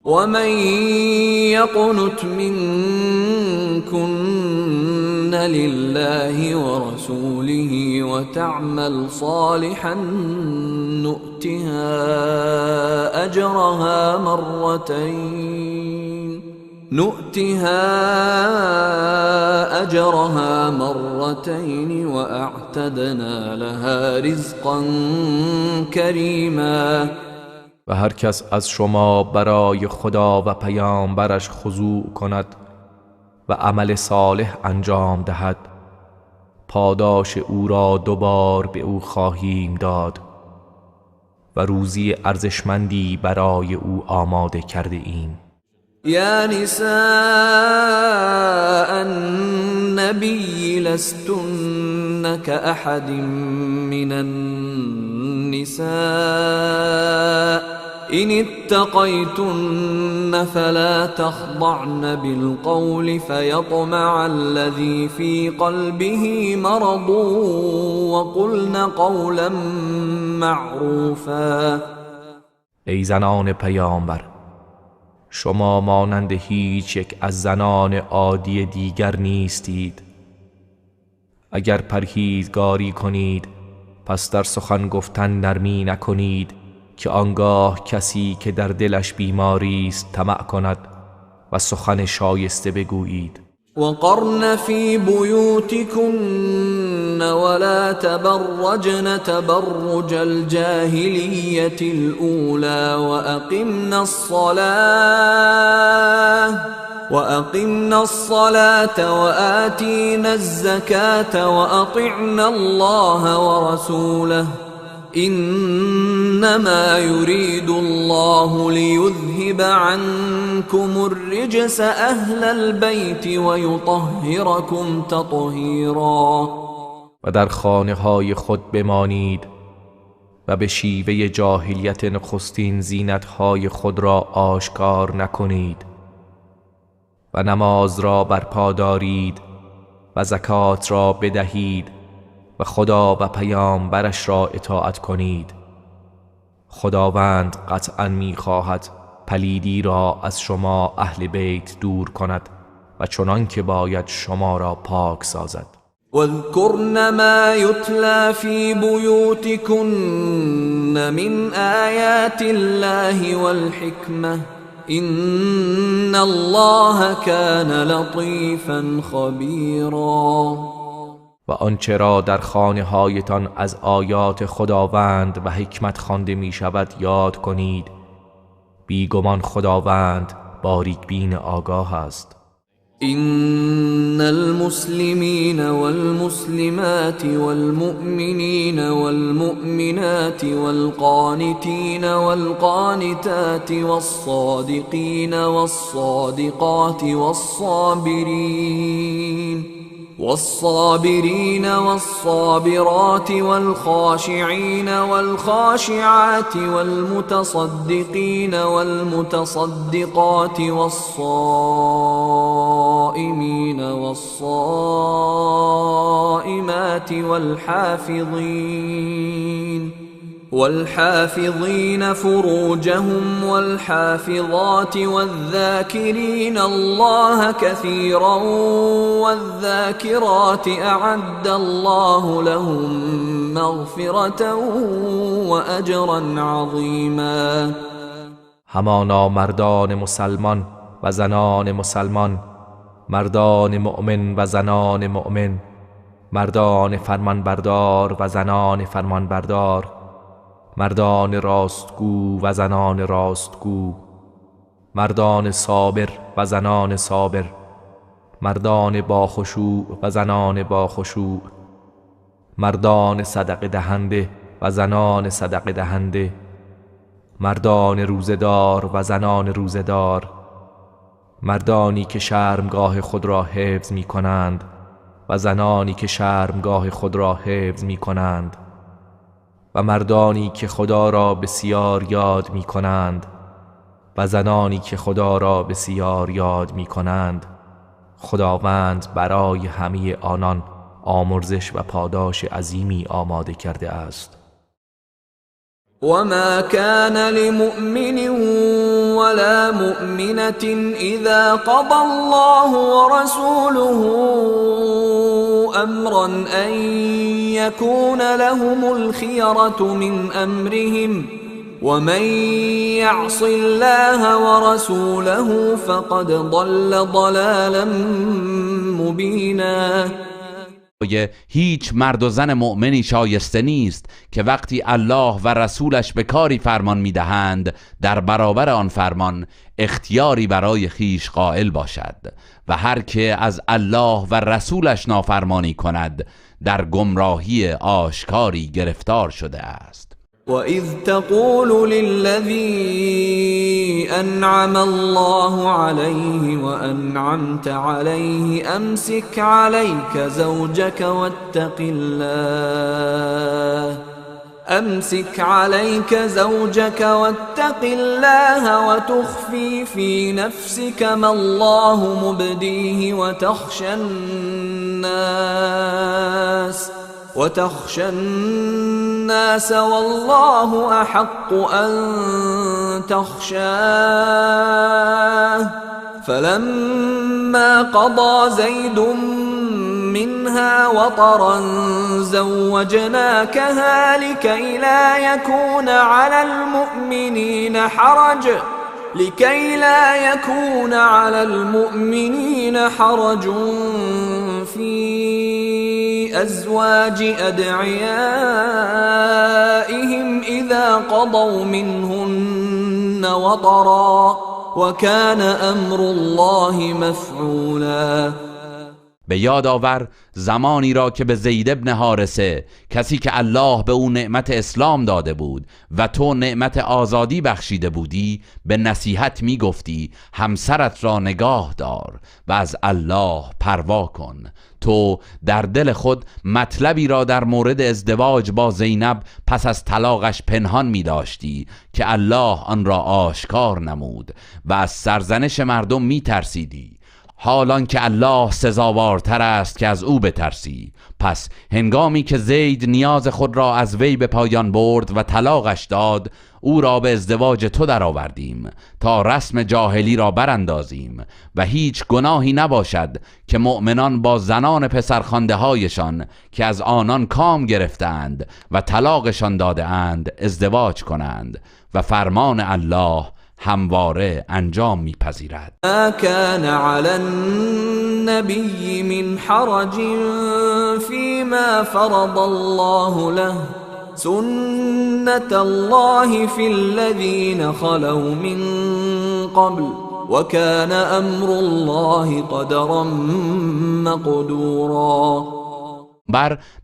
ومن يقنت منكن لله ورسوله وتعمل صالحا نؤتها أجرها مرتين وأعتدنا لها رزقا كریما. و هر کس از شما برای خدا و پیامبرش خضوع کند و عمل صالح انجام دهد، پاداش او را دوبار به او خواهیم داد و روزی ارزشمندی برای او آماده کرده ایم. یا نساء النبی لستن كأحد من النساء إن اتقيتن فلا تخضعن بالقول فيطمع الذي في قلبه مرض وقلن قولا معروفا. ای زنان پیامبر، شما مانند هیچ یک از زنان عادی دیگر نیستید. اگر پرهیزگاری کنید پس در سخن گفتن نرمی نکنید که آنگاه کسی که در دلش بیماری است طمع کند و سخن شایسته بگویید. وقرن في بيوتكن ولا تبرجن تبرج الجاهلية الأولى وأقمنا الصلاة وآتينا الزكاة وأطعنا الله ورسوله إنما يريد الله ليذهب عنكم الرجس أهل البيت ويطهركم تطهيرا. و در خانه های خود بمانید و به شیوه جاهلیت نخستین زینت های خود را آشکار نکنید و نماز را برپا دارید و زکات را بدهید و خدا و پیامبرش را اطاعت کنید. خداوند قطعا می‌خواهد پلیدی را از شما اهل بیت دور کند و چنان که باید شما را پاک سازد. واذكرن ما يتلى في بيوتكن من آيات الله والحكمة إن الله كان لطيفا خبيرا. و آنچه را در خانه هایتان از آیات خداوند و حکمت خوانده می شود یاد کنید. بیگمان خداوند باریک بین آگاه است. إن المسلمين والمسلمات والمؤمنين والمؤمنات والقانتين والقانتات والصادقين والصادقات والصابرين والصابرات والخاشعين والخاشعات والمتصدقين والمتصدقات والصائمين والصائمات والحافظين فروجهم والحافظات والذاكرين الله كثيرا والذاكرات أعد الله لهم مغفرة وأجرا عظيما. همانا مردان مسلمان و زنان مسلمان، مردان مؤمن و زنان مؤمن، مردان فرمانبردار و زنان فرمانبردار، مردان راستگو و زنان راستگو، مردان صابر و زنان صابر، مردان باخشوع و زنان باخشوع، مردان صدقه دهنده و زنان صدقه دهنده، مردان روزدار و زنان روزدار، مردانی که شرمگاه خود را حفظ می کنند و زنانی که شرمگاه خود را حفظ می کنند، و مردانی که خدا را بسیار یاد می کنند و زنانی که خدا را بسیار یاد می کنند. خداوند برای همه آنان آمرزش و پاداش عظیمی آماده کرده است. وما كان لمؤمن ولا مؤمنة إذا قضى الله ورسوله أمرا أن يكون لهم الخيرة من أمرهم ومن يعص الله ورسوله فقد ضل ضلالا مبینا. هیچ مرد و زن مؤمنی شایسته نیست که وقتی الله و رسولش به کاری فرمان میدهند در برابر آن فرمان اختیاری برای خیش قائل باشد و هر که از الله و رسولش نافرمانی کند در گمراهی آشکاری گرفتار شده است. وَإِذْ تَقُولُ لِلَّذِي أَنْعَمَ اللَّهُ عَلَيْهِ وَأَنْعَمْتَ عَلَيْهِ أَمْسِكْ عَلَيْكَ زَوْجَكَ وَاتَّقِ اللَّهَ وَتُخْفِي فِي نَفْسِكَ مَا اللَّهُ مُبْدِيهِ وتخشى الناس والله أحق أن تخشاه فلما قضى زيد منها وطرا زوجناكها لكي لا يكون على المؤمنين حرج في أزواج أدعيائهم إذا قضوا منهن وطرا وكان أمر الله مفعولا. به یاد آور زمانی را که به زید ابن حارثه، کسی که الله به او نعمت اسلام داده بود و تو نعمت آزادی بخشیده بودی، به نصیحت می گفتی همسرت را نگاه دار و از الله پروا کن. تو در دل خود مطلبی را در مورد ازدواج با زینب پس از طلاقش پنهان می داشتی که الله آن را آشکار نمود و از سرزنش مردم می ترسیدی، حالان که الله سزاوارتر است که از او بترسی. پس هنگامی که زید نیاز خود را از وی به پایان برد و طلاقش داد، او را به ازدواج تو درآوردیم تا رسم جاهلی را براندازیم و هیچ گناهی نباشد که مؤمنان با زنان پسرخوانده هایشان که از آنان کام گرفتند و طلاقشان داده اند ازدواج کنند و فرمان الله همواره انجام میپذیرد. ما كان على النبي من حرج فيما فرض الله له سنة الله في الذين خلوا من قبل وكان امر الله قدرا مقدورا.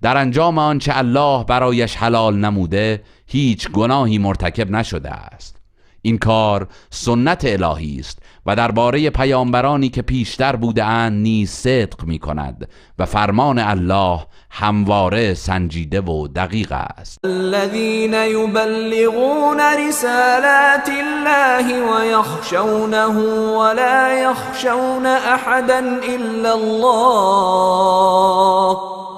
در انجام آنچه الله برایش حلال نموده هیچ گناهی مرتکب نشده است. این کار سنت الهی است و درباره پیامبرانی که پیشتر بوده اند نیز صدق می کند و فرمان الله همواره سنجیده و دقیق است. الذين يبلغون رسالات الله ويخشونه ولا يخشون احدا الا الله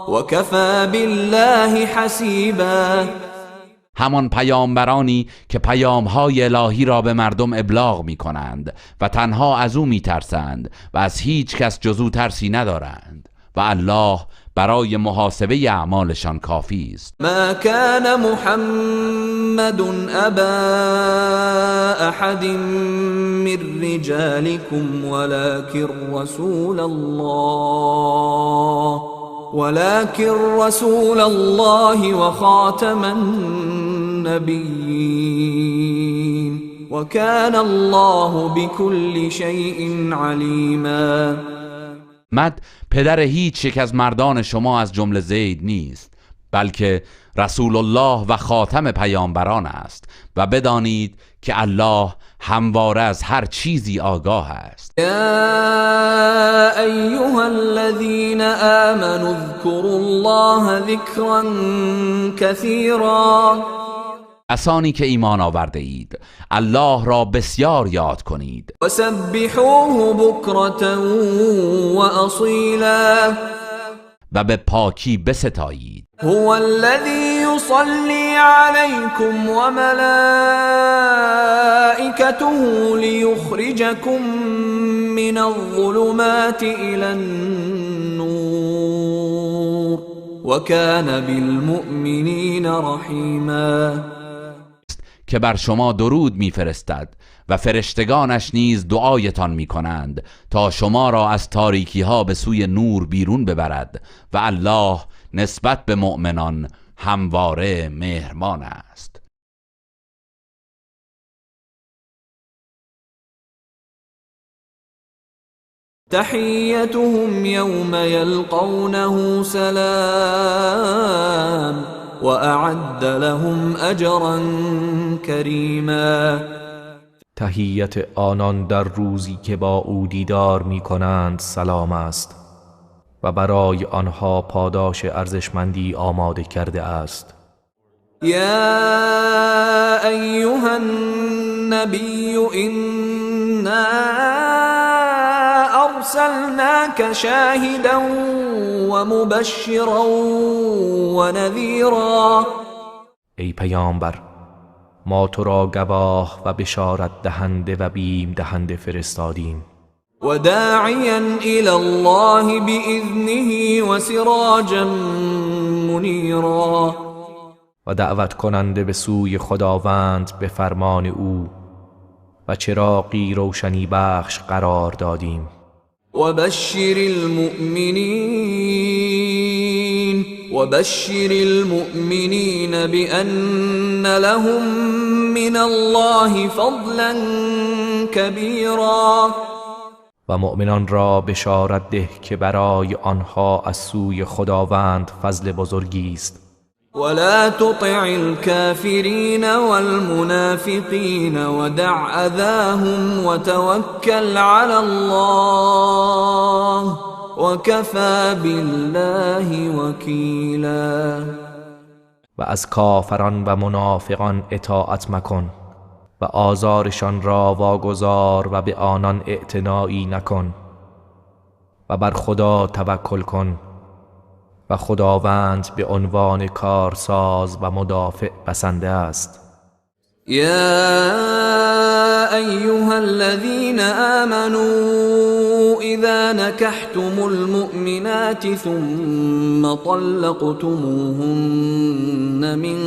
وكفى بالله حسيبا. همان پیامبرانی که پیامهای الهی را به مردم ابلاغ می کنند و تنها از او می ترسند و از هیچ کس جز او ترسی ندارند و الله برای محاسبه اعمالشان کافی است. ما كان محمد ابا احد من رجالكم ولكن رسول الله وخاتم النبيين وكان الله بكل شيء عليما. مد پدر هیچ یک از مردان شما از جمله زید نیست، بلکه رسول الله و خاتم پیامبران است و بدانید که الله همواره از هر چیزی آگاه است. یا ایها الذین آمنوا اذکروا الله ذکرا کثیرا. کسانی که ایمان آورده اید الله را بسیار یاد کنید. وسبحوه بکرة و اصیلا. و به پاکی بستایید. هو الذي يصلي عليكم وملائكته ليخرجكم من الظلمات إلى النور وكان بالمؤمنين رحيما. که بر شما درود میفرستد و فرشتگانش نیز دعایتان میکنند تا شما را از تاریکی ها به سوی نور بیرون ببرد و الله نسبت به مؤمنان همواره مهربان است. تحيتهم يوم يلقونه سلام وأعد لهم أجرا كريما. تحیت آنان در روزی که با او دیدار می کنند سلام است و برای آنها پاداش ارزشمندی آماده کرده است. يا أيها النبي إنا أرسلناك شاهدا ومبشرا ونذيرا. ای پیامبر، ما تو را گواه و بشارت دهنده و بیم دهنده فرستادیم. وداعيا إلى الله بإذنه وسراجا منيرا. و دعوت کننده به سوی خداوند به فرمان او و چراغی روشنی بخش قرار دادیم. وبشر المؤمنين بأن لهم من الله فضلا كبيرا. و مؤمنان را بشارت ده که برای آنها از سوی خداوند فضل بزرگی است. ولا تطع الكافرين والمنافقين ودع أذاهم وتوكل على الله وكفى بالله وكيلا. و از کافران و منافقان اطاعت مکن و آزارشان را واگذار و به آنان اعتنایی نکن و بر خدا توکل کن و خداوند به عنوان کارساز و مدافع بسنده است. يا أيها الذين آمنوا إذا نكحتم المؤمنات ثم طلقتموهن من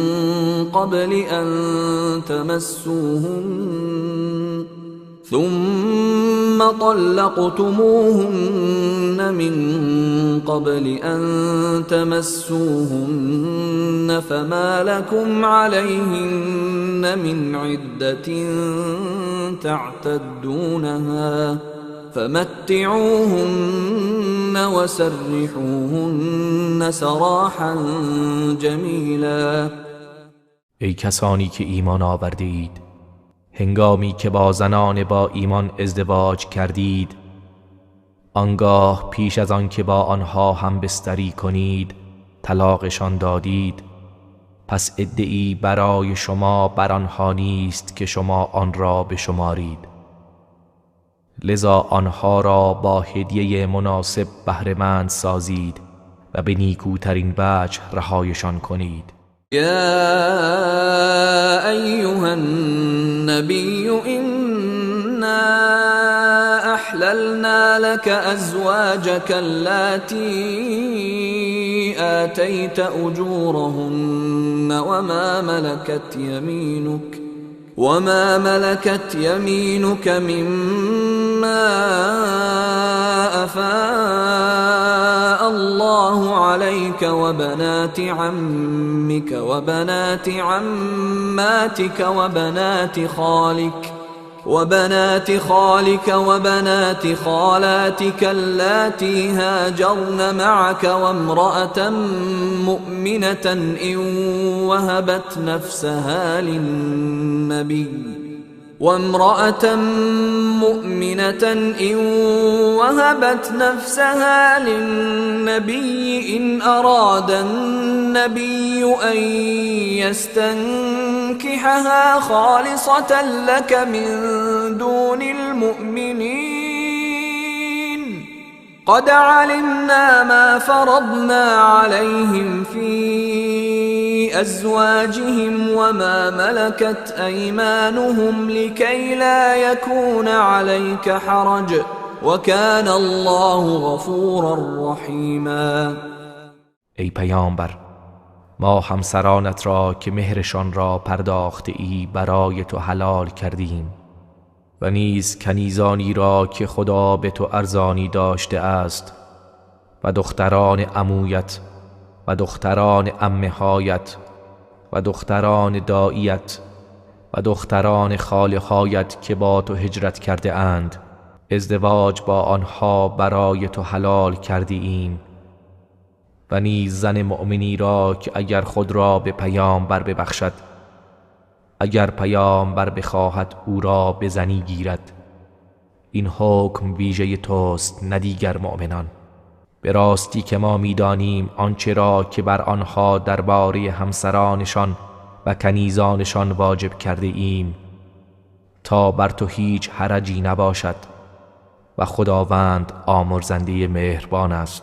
قبل أن تمسوهن فما لكم عليهن من عدة تعتدونها فمتعوهن وسرحوهن سراحا جمیلا. ای کسانی که ایمان آورده اید، هنگامی که با زنان با ایمان ازدواج کردید، آنگاه پیش از آن که با آنها هم بستری کنید طلاقشان دادید، پس عده‌ای برای شما بر آنها نیست که شما آن را بشمارید، لذا آنها را با هدیه مناسب بهره‌مند سازید و به نیکوترین وجه رهایشان کنید. يا أيها النبي إنا أحللنا لك أزواجك اللاتي آتيت أجورهن وما ملكت يمينك مما أفاء الله عليك وبنات عمك وبنات عماتك وبنات خالك وبنات خالاتك اللاتي هاجرن معك وامرأة مؤمنة إن وهبت نفسها للنبي إن أراد النبي أن يستنكحها خالصة لك من دون المؤمنين قد علمنا ما فرضنا عليهم في أزواجهم وما ملكت أيمانهم لكي لا يكون عليك حرج وكان الله غفورا رحیما. ای پیامبر، ما همسرانت را که مهرشان را پرداخته ای برای تو حلال کردیم و نیز کنیزانی را که خدا به تو ارزانی داشته است و دختران عمویت و دختران عمه‌هایت و دختران داییت و دختران خاله‌هایت که با تو هجرت کرده اند، ازدواج با آنها برای تو حلال کرده ایم و نیز زن مؤمنی را که اگر خود را به پیامبر ببخشد، اگر پیامبر بخواهد او را به زنی گیرد. این حکم ویژه توست نه دیگر مؤمنان. به راستی که ما می‌دانیم آنچه را که بر آنها درباره همسرانشان و کنیزانشان واجب کرده ایم تا بر تو هیچ حرجی نباشد و خداوند آمرزنده مهربان است.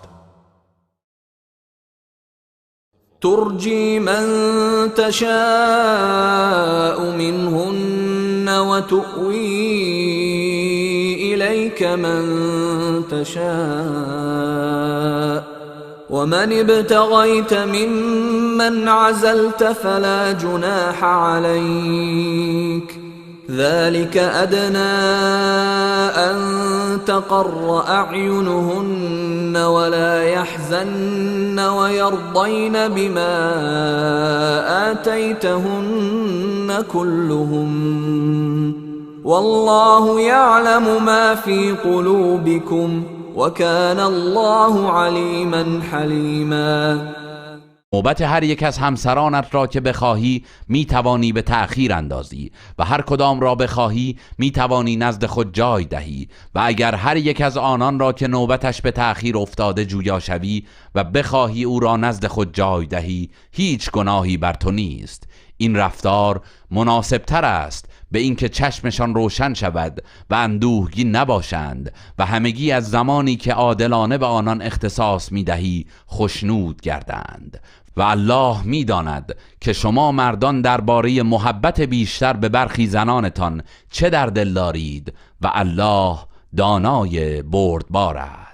ترجي من تشاء منهن وتؤوي إليك من تشاء ومن ابتغيت ممن عزلت فلا جناح عليك ذلك أدنى أن تقر أعينهن ولا يحزن ويرضين بما آتيتهن كلهم والله يعلم ما في قلوبكم وكان الله عليما حليما. نوبت هر یک از همسرانت را که بخواهی می توانی به تأخیر اندازی و هر کدام را بخواهی می توانی نزد خود جای دهی و اگر هر یک از آنان را که نوبتش به تأخیر افتاده جویا شوی و بخواهی او را نزد خود جای دهی، هیچ گناهی بر تو نیست. این رفتار مناسب تر است به اینکه چشمشان روشن شود و اندوهگین نباشند و همگی از زمانی که عادلانه به آنان اختصاص می‌دهی خشنود گردند. و الله می‌داند که شما مردان درباره محبت بیشتر به برخی زنانتان چه در دل دارید و الله دانای بردبار است.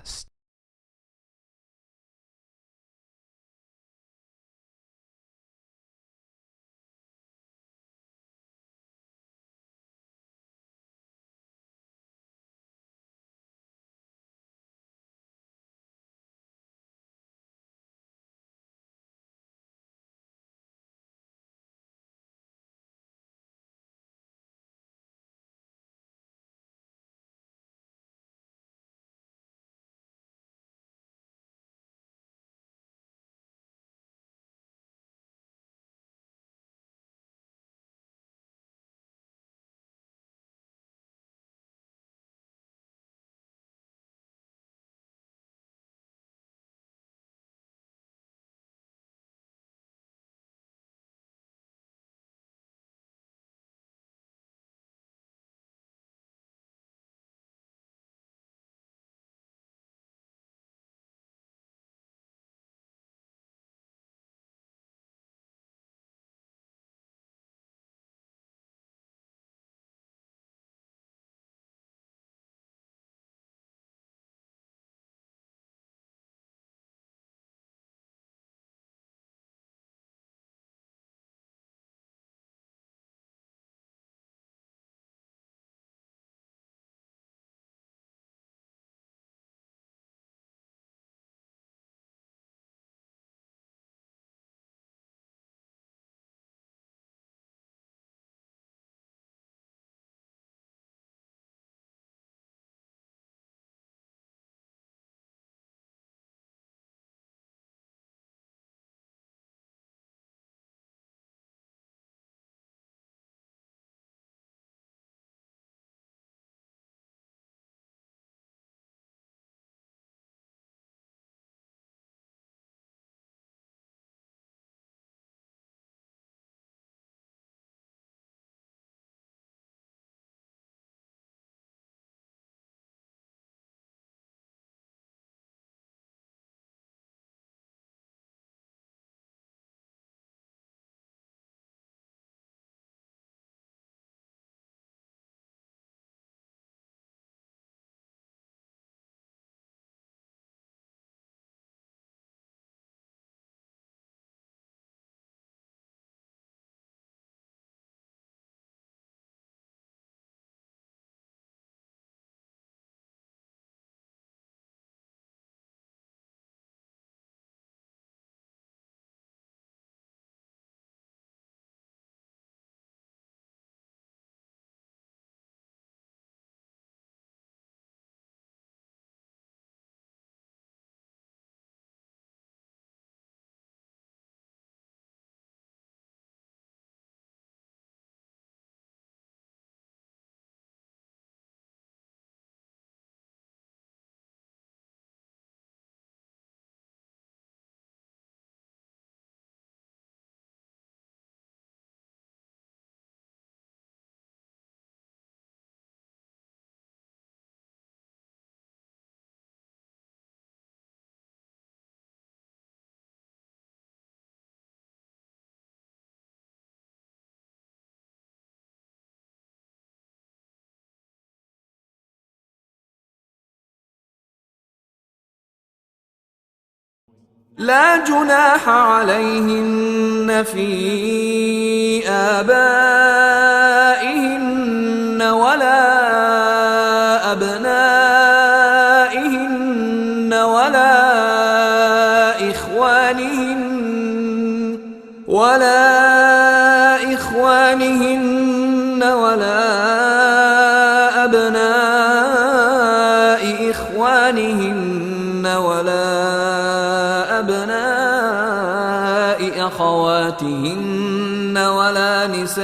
لا جناح عليهن في آبائهن ولا أبنائهن ولا إخوانهن ولا أبناء إخوانهن ولا أبناء أخواتهن ولا نسائهن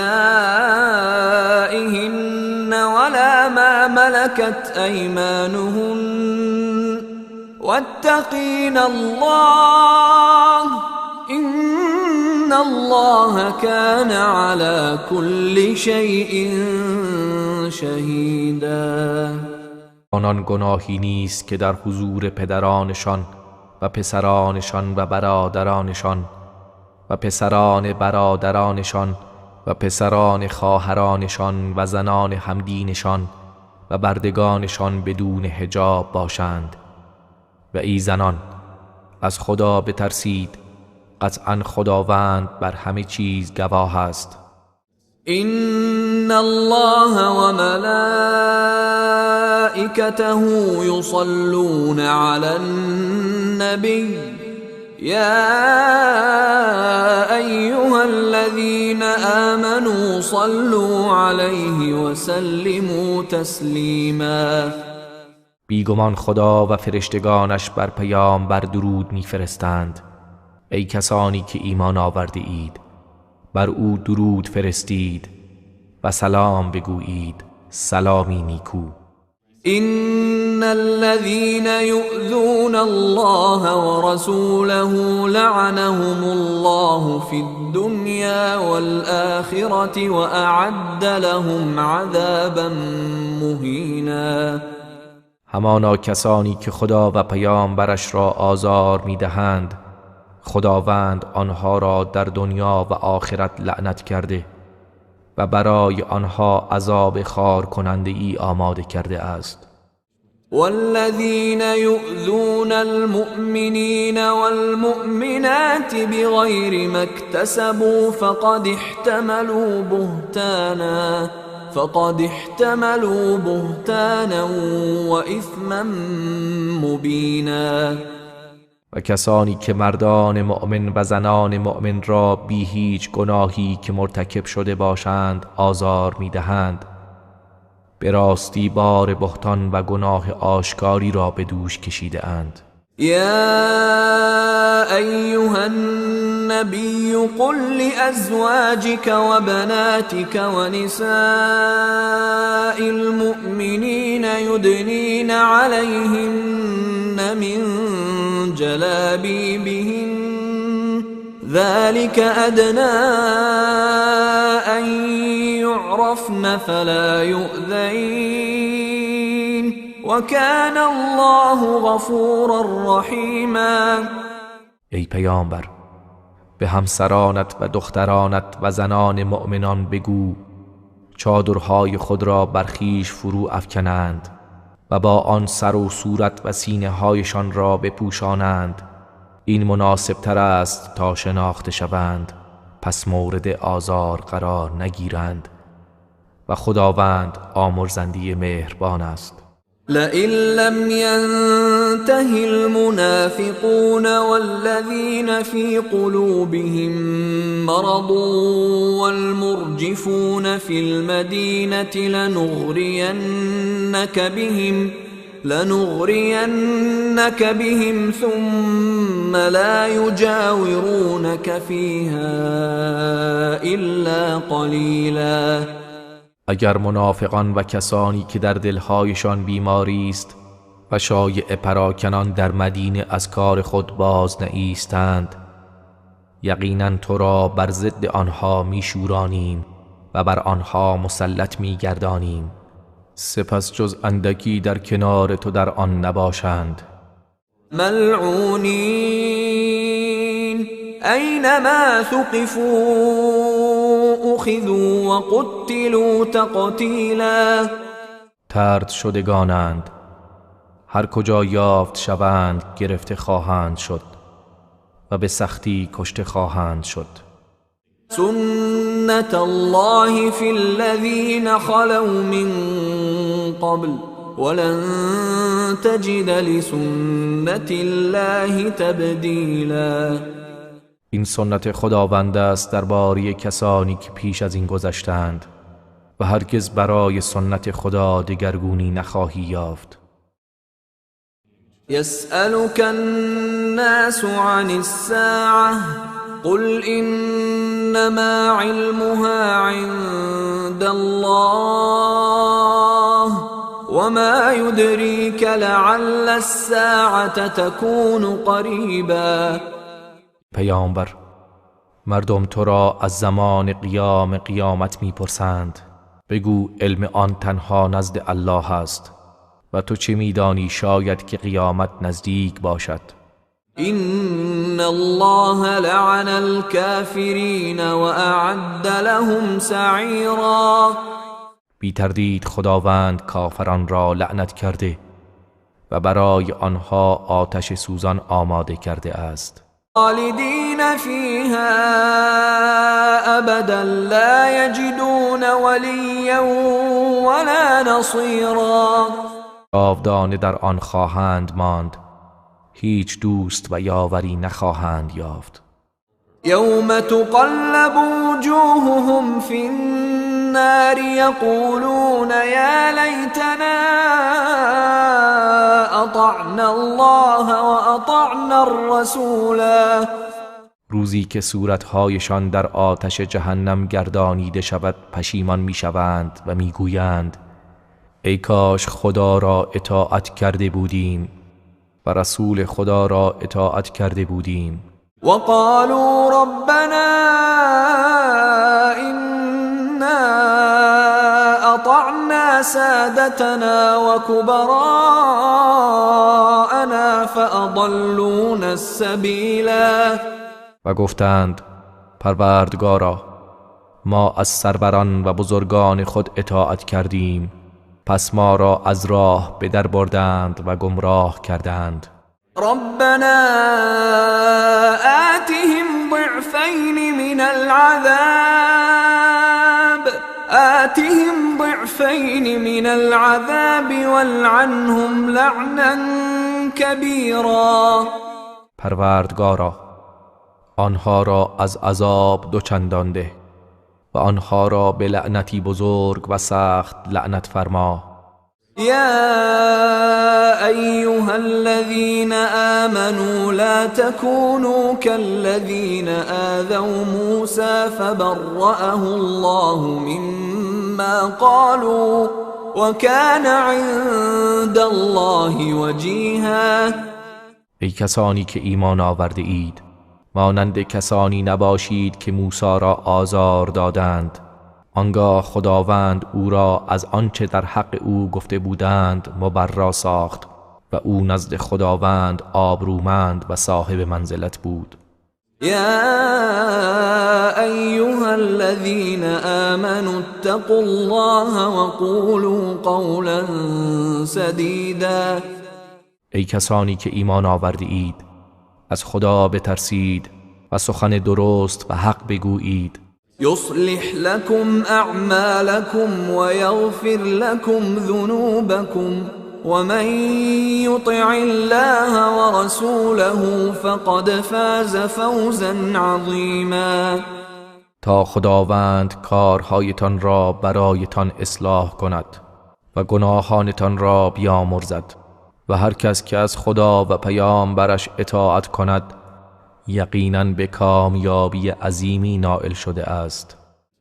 ولا ما ملكت أيمانهن واتقين الله إن الله كان على كل شيء شهيدا. آنان گناهی نیست که در حضور پدرانشان و پسرانشان و برادرانشان و پسران برادرانشان و پسران خواهرانشان و زنان همدینشان و بردگانشان بدون حجاب باشند. و ای زنان، از خدا بترسید، قطعا خداوند بر همه چیز گواه است. إن الله وملائكته يصلون على النبي يا أيها الذين آمنوا صلوا عليه وسلموا تسلیما. بیگمان خدا و فرشتگانش بر پیامبر درود میفرستند. ای کسانی که ایمان آورده اید، بر او درود فرستید و سلام بگویید، سلامی نیکو. إن الذين يؤذون الله ورسوله لعنهم الله في الدنيا والآخرة وأعد لهم عذابا مهینا. همانا کسانی که خدا و پیامبرش را آزار میدهند، خداوند آنها را در دنیا و آخرت لعنت کرده و برای آنها عذاب خار کننده ای آماده کرده است. والذين يؤذون المؤمنين والمؤمنات بغير ما اكتسبوا فقد احتملوا بهتانا وإثما مبینا. و کسانی که مردان مؤمن و زنان مؤمن را بی هیچ گناهی که مرتکب شده باشند آزار می‌دهند، به راستی بار بهتان و گناه آشکاری را به دوش کشیده اند. یا ایها النبی قل لأزواجك وبناتك ونساء المؤمنين يدنين عليهن من جلابيبهن ذلك أدنى أن يعرفن فلا يؤذين وكان الله غفورا رحیما. ای پیامبر، به همسرانت و دخترانت و زنان مؤمنان بگو چادرهای خود را بر خویش فرو افکنند و با آن سر و صورت و سینه هایشان را بپوشانند. این مناسب تر است تا شناخته شوند، پس مورد آزار قرار نگیرند و خداوند آمرزنده مهربان است. لئن لم ينته المنافقون والذين في قلوبهم مرض والمرجفون في المدينة لنغرينك بهم ثم لا يجاورونك فيها إلا قليلا. اگر منافقان و کسانی که در دلهایشان بیماری است و شایع پراکنان در مدینه از کار خود باز نایستند، یقینا تو را بر ضد آنها میشورانیم و بر آنها مسلط میگردانیم، سپس جز اندکی در کنار تو در آن نباشند. ملعونین اینما ثقفوا اخذوا وقتلوا تقتیلا. طرد شدگانند، هر کجا یافت شوند گرفته خواهند شد و به سختی کشته خواهند شد. سنت الله فی الذین خلوا من قبل ولن تجد لسنت الله تبدیلا. این سنت خداوند است درباره کسانی که پیش از این گذشتند و هرگز برای سنت خدا دگرگونی نخواهی یافت. يسألك الناس عن الساعة قل إنما علمها عند الله وما يدريك لعل الساعة تكون قريبا. پیامبر، مردم تو را از زمان قیامت میپرسند. بگو علم آن تنها نزد الله است و تو چه میدانی شاید که قیامت نزدیک باشد. إن الله لعن الكافرين وأعد لهم سعيرا. بی تردید خداوند کافران را لعنت کرده و برای آنها آتش سوزان آماده کرده است. خالدين فيها أبدا لا يجدون وليا ولا نصيرا. جاودانه در آن خواهند ماند، هیچ دوست و یاوری نخواهند یافت. يوم تقلب وجوههم في النار يقولون يا ليتنا أطعنا الله وأطعنا الرسولا. روزی که صورتهایشان در آتش جهنم گردانیده شود پشیمان میشوند و میگویند ای کاش خدا را اطاعت کرده بودیم و رسول خدا را اطاعت کرده بودیم. وقالوا ربنا إنا أطعنا سادتنا وكبراءنا فأضلونا السبيلا. و گفتند پروردگارا، ما از سروران و بزرگان خود اطاعت کردیم، پس ما را از راه به در بردند و گمراه کردند. ربنا آتهم ضعفين من العذاب والعنهم لعنا كبيرا. پروردگارا، آنها را از عذاب دوچندان ده و آنها را به لعنتی بزرگ و سخت لعنت فرما. يا أيها الذين آمنوا لا تكونوا كالذين آذوا موسى فبرأه الله مما قالوا وكان عند الله وجيها. ای کسانی که ایمان آورده اید، مانند کسانی نباشید که موسی را آزار دادند، آنگاه خداوند او را از آنچه در حق او گفته بودند مبرا ساخت و او نزد خداوند آبرومند و صاحب منزلت بود. يا أيها الذين آمنوا اتقوا الله وقولوا قولا سديدا. ای کسانی که ایمان آورده اید، از خدا بترسید و سخن درست و حق بگویید. يصلح لكم أعمالكم ويغفر لكم ذنوبكم ومن يطع الله ورسوله فقد فاز فوزا عظيما. تا خداوند کارهایتان را برایتان اصلاح کند و گناهانتان را بیامرزد و هر کس که از خدا و پیامبرش اطاعت کند یقیناً به کامیابی عظیمی نائل شده است.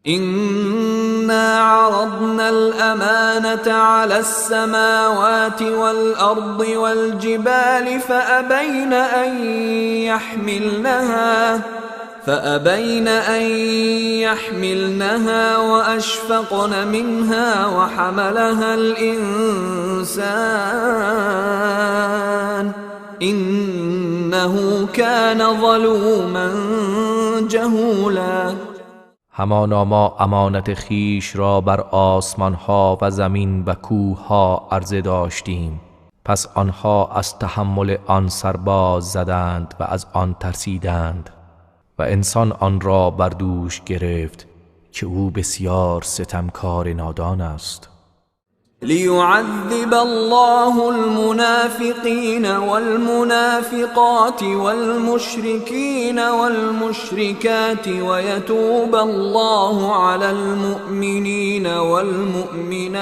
إنا عرضنا الأمانة على السماوات والأرض والجبال فأبين أن يحملنها وأشفقن منها وحملها الإنسان إنه كان ظلوما جهولا. همانا ما امانت خیش را بر آسمان ها و زمین و کوه ها عرضه داشتیم، پس آنها از تحمل آن سرباز زدند و از آن ترسیدند و انسان آن را بر دوش گرفت که او بسیار ستمکار نادان است. ليعذب الله المنافقين والمنافقات والمشركين والمشركات ويتوب الله على المؤمنين والمؤمنات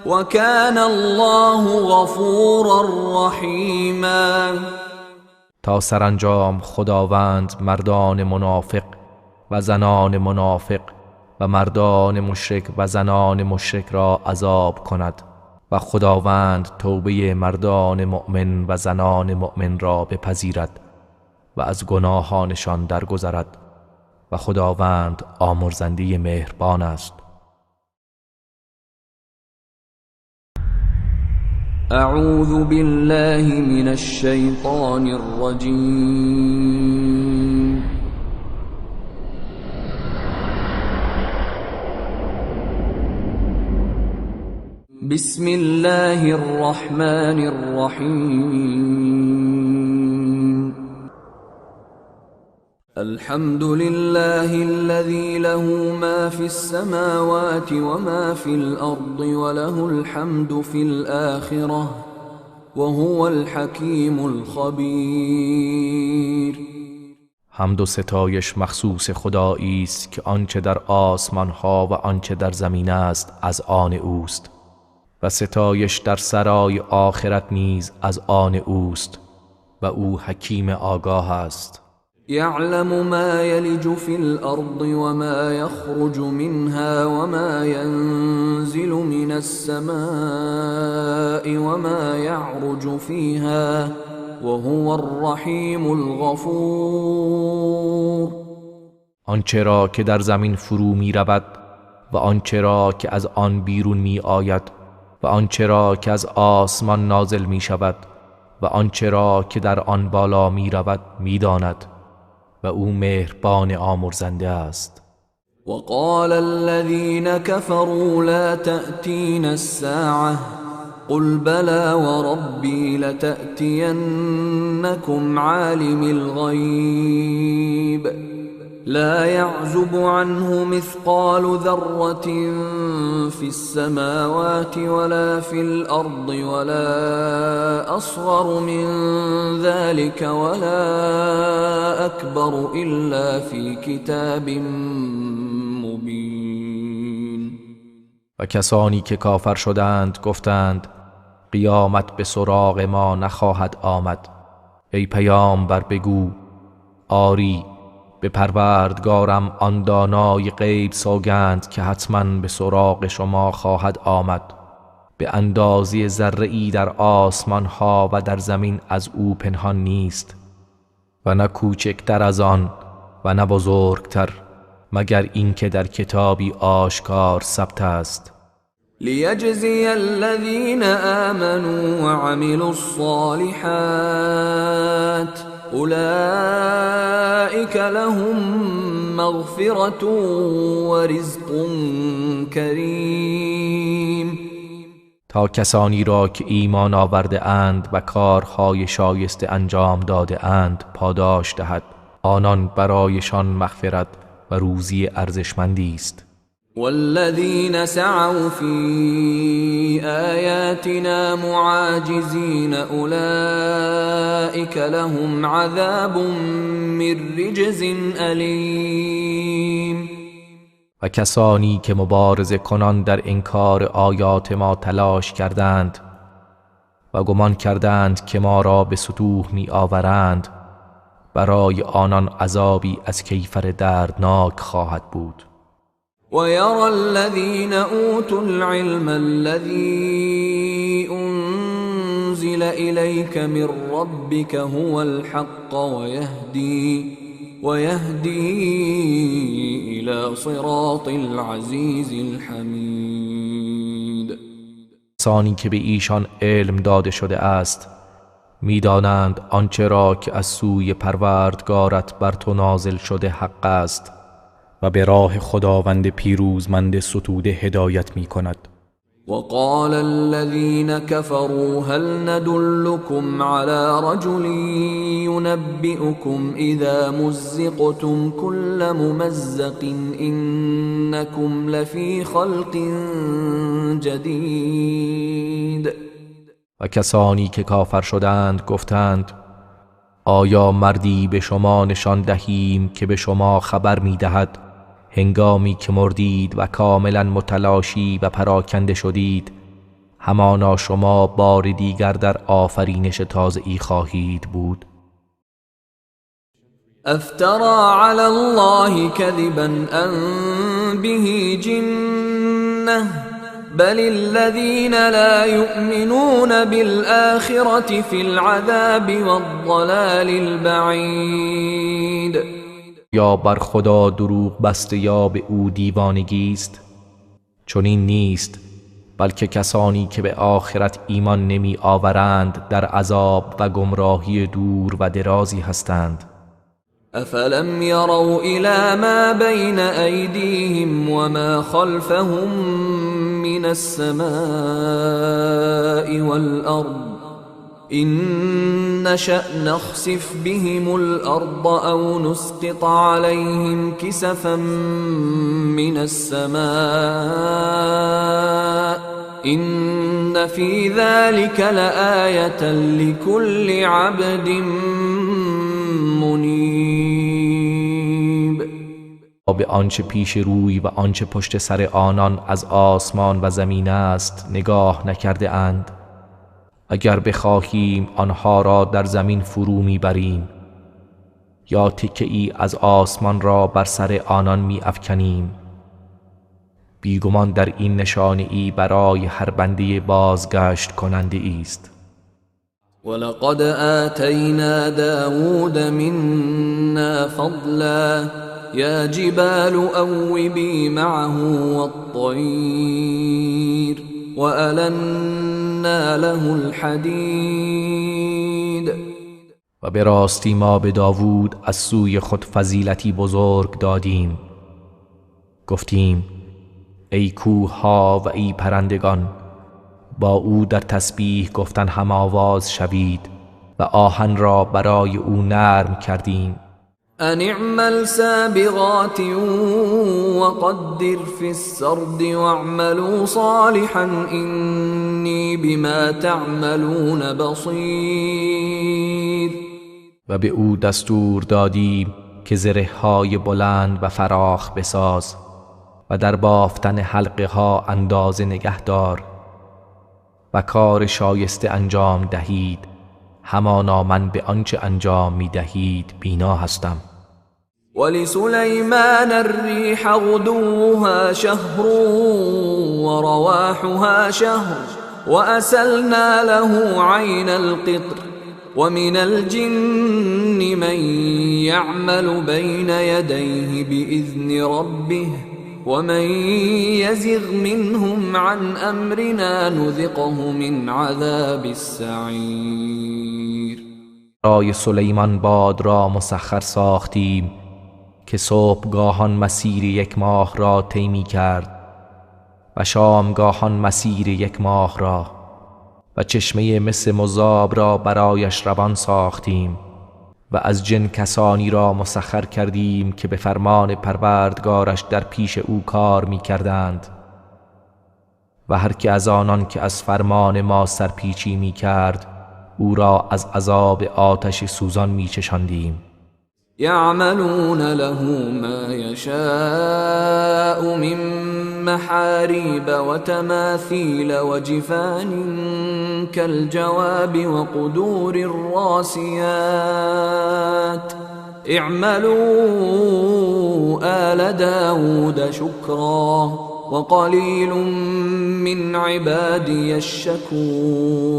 وكان الله غفورا رحيما. تا سرانجام خداوند مردان منافق و زنان منافق و مردان مشرک و زنان مشرک را عذاب کند و خداوند توبه مردان مؤمن و زنان مؤمن را بپذیرد و از گناهانشان درگذرد و خداوند آمرزنده مهربان است. اعوذ بالله من الشیطان الرجیم. بسم الله الرحمن الرحیم. الحمد لله الذي له ما في السماوات وما في الأرض وله الحمد في الآخرة وهو الحكيم الخبير. حمد و ستایش مخصوص خدایی است که آنچه در آسمان ها و آنچه در زمین است از آن اوست و ستایش در سرای آخرت نیز از آن اوست و او حکیم آگاه است. يعلم ما يلج في الأرض وما يخرج منها وما ينزل من السماء وما يعرج فيها وهو الرحيم الغفور. آنچه را که در زمین فرو می رود و آنچه را که از آن بیرون می آید و آنچه را که از آسمان نازل می شود و آنچه را که در آن بالا می رود می داند و او مهربان آمرزنده است. وقال الذين كفروا لا تأتينا الساعة قل بلى وربي لتأتينكم عالم الغيب لا يعزب عنه مثقال ذرة في السماوات ولا في الأرض ولا أصغر من ذلك ولا أكبر إلا في كتاب مبين. و کسانی که کافر شدند گفتند قیامت به سراغ ما نخواهد آمد. ای پیامبر بگو آری به پروردگارم آن دانای غیب سوگند که حتما به سراغ شما خواهد آمد. به اندازه ذره‌ای در آسمان ها و در زمین از او پنهان نیست و نه کوچکتر از آن و نه بزرگتر مگر اینکه در کتابی آشکار ثبت است. ليجزي الذين آمنوا وعملوا الصالحات أولئك لهم مغفرة ورزق كريم. تا کسانی را که ایمان آورده اند و کارهای شایسته انجام داده اند پاداش دهد، آنان برایشان مغفرت و روزی ارزشمندی است. والذين سعوا في آياتنا معاجزين أولئك لهم عذاب من رجز أليم. و کسانی که مبارزه کنان در انکار آیات ما تلاش کردند و گمان کردند که ما را به سطوح می آورند، برای آنان عذابی از کیفر دردناک خواهد بود. ويرى الذين أوتوا العلم الذي أنزل إليك من ربك هو الحق ويهدي إلى صراط العزيز الحميد. کسانی که به ایشان علم داده شده است میدانند آنچه را که از سوی پروردگارت بر تو نازل شده حق است و به راه خداوند پیروزمند ستوده هدایت می کند. وقال الذين كفروا هل ندلكم على رجل ينبئكم إذا مزقتم كل ممزق إنكم لفي خلق جديد. و کسانی که کافر شدند گفتند آیا مردی به شما نشان دهیم که به شما خبر می‌دهد هنگامی که مردید و کاملا متلاشی و پراکنده شدید همانا شما بار دیگر در آفرینش تازه‌ای خواهید بود. افترى على الله كذبا ان به جنه بل الذين لا يؤمنون بالآخرة في العذاب والضلال البعید. یا بر خدا دروغ بسته یا به او دیوانگی است. چون این نیست، بلکه کسانی که به آخرت ایمان نمی آورند در عذاب و گمراهی دور و درازی هستند. افلم يروا الى ما بين ايديهم وما خلفهم من السماء والارض إن نشأ نخسف بهم الأرض أو نسقط عليهم كسفا من السماء إن في ذلك لآية لكل عبد منيب. به آنچه پیش روی و آنچه پشت سر آنان از آسمان و زمین است نگاه نکرده اند. اگر بخواهیم آنها را در زمین فرو میبریم یا تکه ای از آسمان را بر سر آنان می افکنیم. بیگمان در این نشانه ای برای هر بنده بازگشت کننده است. ولقد آتینا داود منا فضلا یا جبال اوبی معه والطیر وَأَلَنَّا لَهُ الْحَدِيدَ. و به راستی ما به داوود از سوی خود فضیلتی بزرگ دادیم. گفتیم ای کوه ها و ای پرندگان با او در تسبیح گفتن هم آواز شوید و آهن را برای او نرم کردیم. ان اعمل سابغات وقدر في السرد واعملوا صالحا إني بما تعملون بصير. و به او دستور دادیم که زره های بلند و فراخ بساز و در بافتن حلقه ها اندازه نگهدار و کار شایسته انجام دهید همانا من به آنچه انجام می دهید بینا هستم. ولسليمان الريح غدوها شهر ورواحها شهر وأسلنا له عين القطر ومن الجن من يعمل بين يديه بإذن ربه ومن يزغ منهم عن أمرنا نذقه من عذاب السعير. برای سلیمان باد را مسخر ساختیم که صبحگاهان مسیر 1 ماه را طی می کرد و شامگاهان مسیر 1 ماه را و چشمه مس مذاب را برایش روان ساختیم و از جن کسانی را مسخر کردیم که به فرمان پروردگارش در پیش او کار می کردند و هر که از آنان که از فرمان ما سرپیچی می کرد او را از عذاب آتش سوزان می چشاندیم. يعملون له ما يشاء من محاريب وتماثيل وجفان كالجواب وقدور الراسيات اعملوا آل داود شكرا وقليل من عبادي الشكور.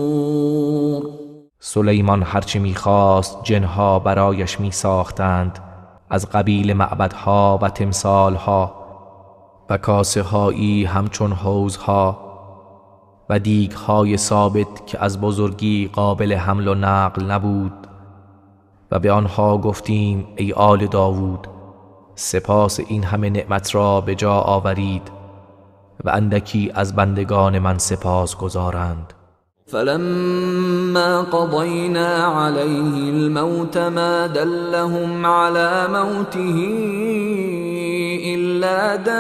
سلیمان هرچه می‌خواست جنها برایش می‌ساختند از قبیل معبدها و تمثالها و کاسه هایی همچون حوضها و دیگهای ثابت که از بزرگی قابل حمل و نقل نبود و به آنها گفتیم ای آل داوود سپاس این همه نعمت را به جا آورید و اندکی از بندگان من سپاس گذارند. فلما قضينا عليه الموت ما دلهم على موته إلا دابة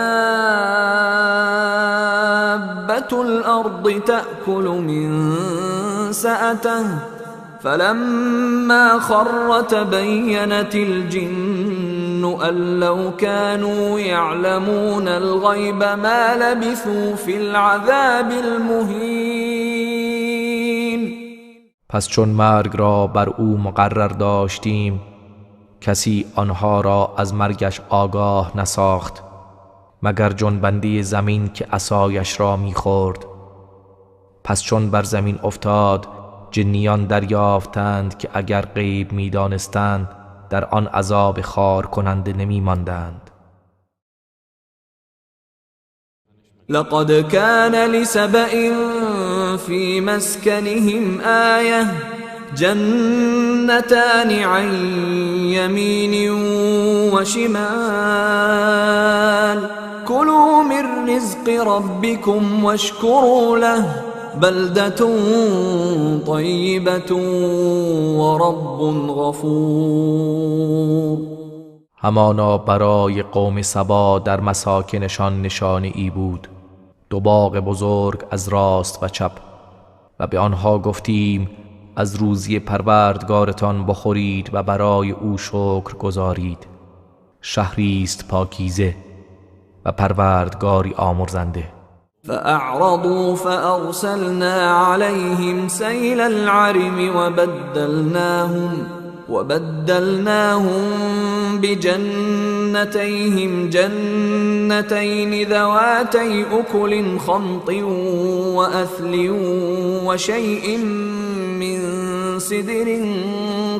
الأرض تأكل من سأته فلما خر تبينت الجن أن لو كانوا يعلمون الغيب ما لبثوا في العذاب المهين. پس چون مرگ را بر او مقرر داشتیم کسی آنها را از مرگش آگاه نساخت مگر جنبنده زمین که عصایش را می‌خورد. پس چون بر زمین افتاد جنیان دریافتند که اگر غیب می‌دانستند در آن عذاب خار کننده نمی‌ماندند. لقد كان لسبإ في مسكنهم آية جنتان عن يمين وشمال كلوا من رزق ربكم واشكروا له بلدة طيبة ورب غفور. همانا برای قوم سبا در مساکنشان نشانه ای بود، دو باغ بزرگ از راست و چپ، و به آنها گفتیم از روزی پروردگارتان بخورید و برای او شکر گزارید. شهری است پاکیزه و پروردگاری آمرزنده. فأعرضوا فأرسلنا عليهم سيل العرم وبدلناهم بجنتيهم جنتين ذواتي أكل خمط وأثل وشيء من سدر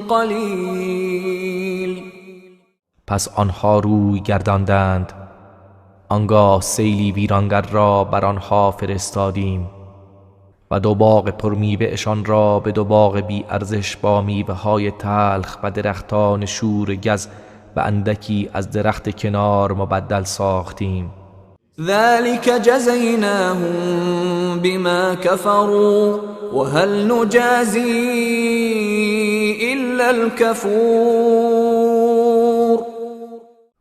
قلیل. پس آنها روی گرداندند، آنگاه سیلی ویرانگر را بر آنها فرستادیم و دو باغ پرمیوه‌شان را به دو باغ بی ارزش با میوه‌های تلخ و درختان شور گز و اندکی از درخت کنار مبدل ساختیم. ذلك جزيناهم بما كفروا وهل نجازي إلا الكفور.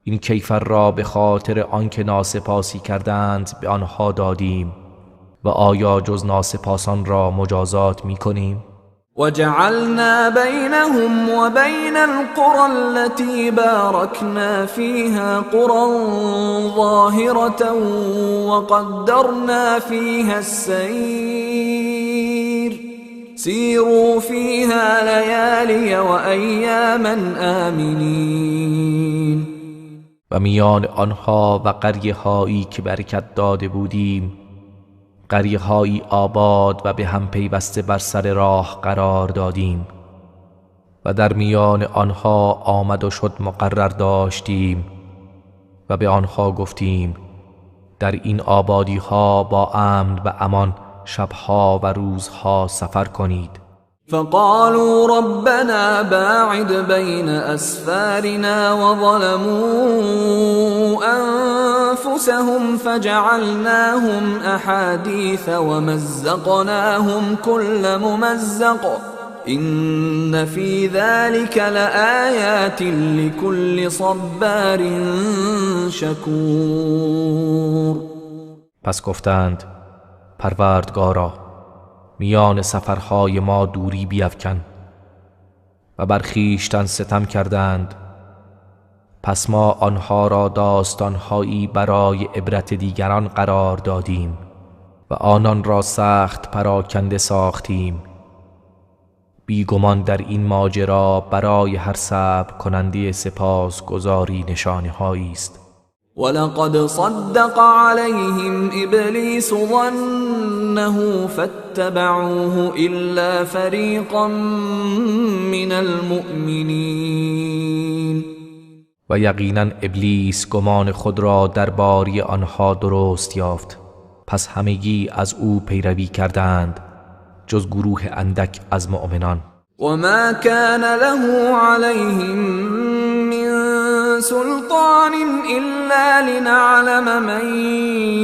این کیفر را به خاطر آنکه ناسپاسی کردند به آنها دادیم و آیا جز ناسپاسان را مجازات می کنیم؟ وجعلنا بينهم وبين القرى التي باركنا فيها قرى ظاهرة وقدرنا فيها السير سيروا فيها ليالي وأياما آمنين. و میان آنها و قریه هایی که برکت داده بودیم قریه هایی آباد و به هم پیوسته بر سر راه قرار دادیم و در میان آنها آمد و شد مقرر داشتیم و به آنها گفتیم در این آبادی ها با امن و امان شبها و روزها سفر کنید. فقالوا ربنا باعد بين أسفارنا وظلموا أنفسهم فجعلناهم أحاديث ومزقناهم كل ممزق إن في ذلك لآيات لكل صبار شكور. پس گفتند پروردگارا میان سفرهای ما دوری بیفکن و بر خویشتن ستم کردند، پس ما آنها را داستانهایی برای عبرت دیگران قرار دادیم و آنان را سخت پراکنده ساختیم. بیگمان در این ماجرا برای هر صبر کننده سپاس گزاری نشانه هایی است. ولقد صدق عليهم إبليس ظنه فاتبعوه إلا فريقا من المؤمنين. و یقینا ابلیس گمان خود را درباره آنها درست یافت، پس همگی از او پیروی کردند جز گروه اندک از مؤمنان. وما كان له عليهم من سلطان إلا لنعلم من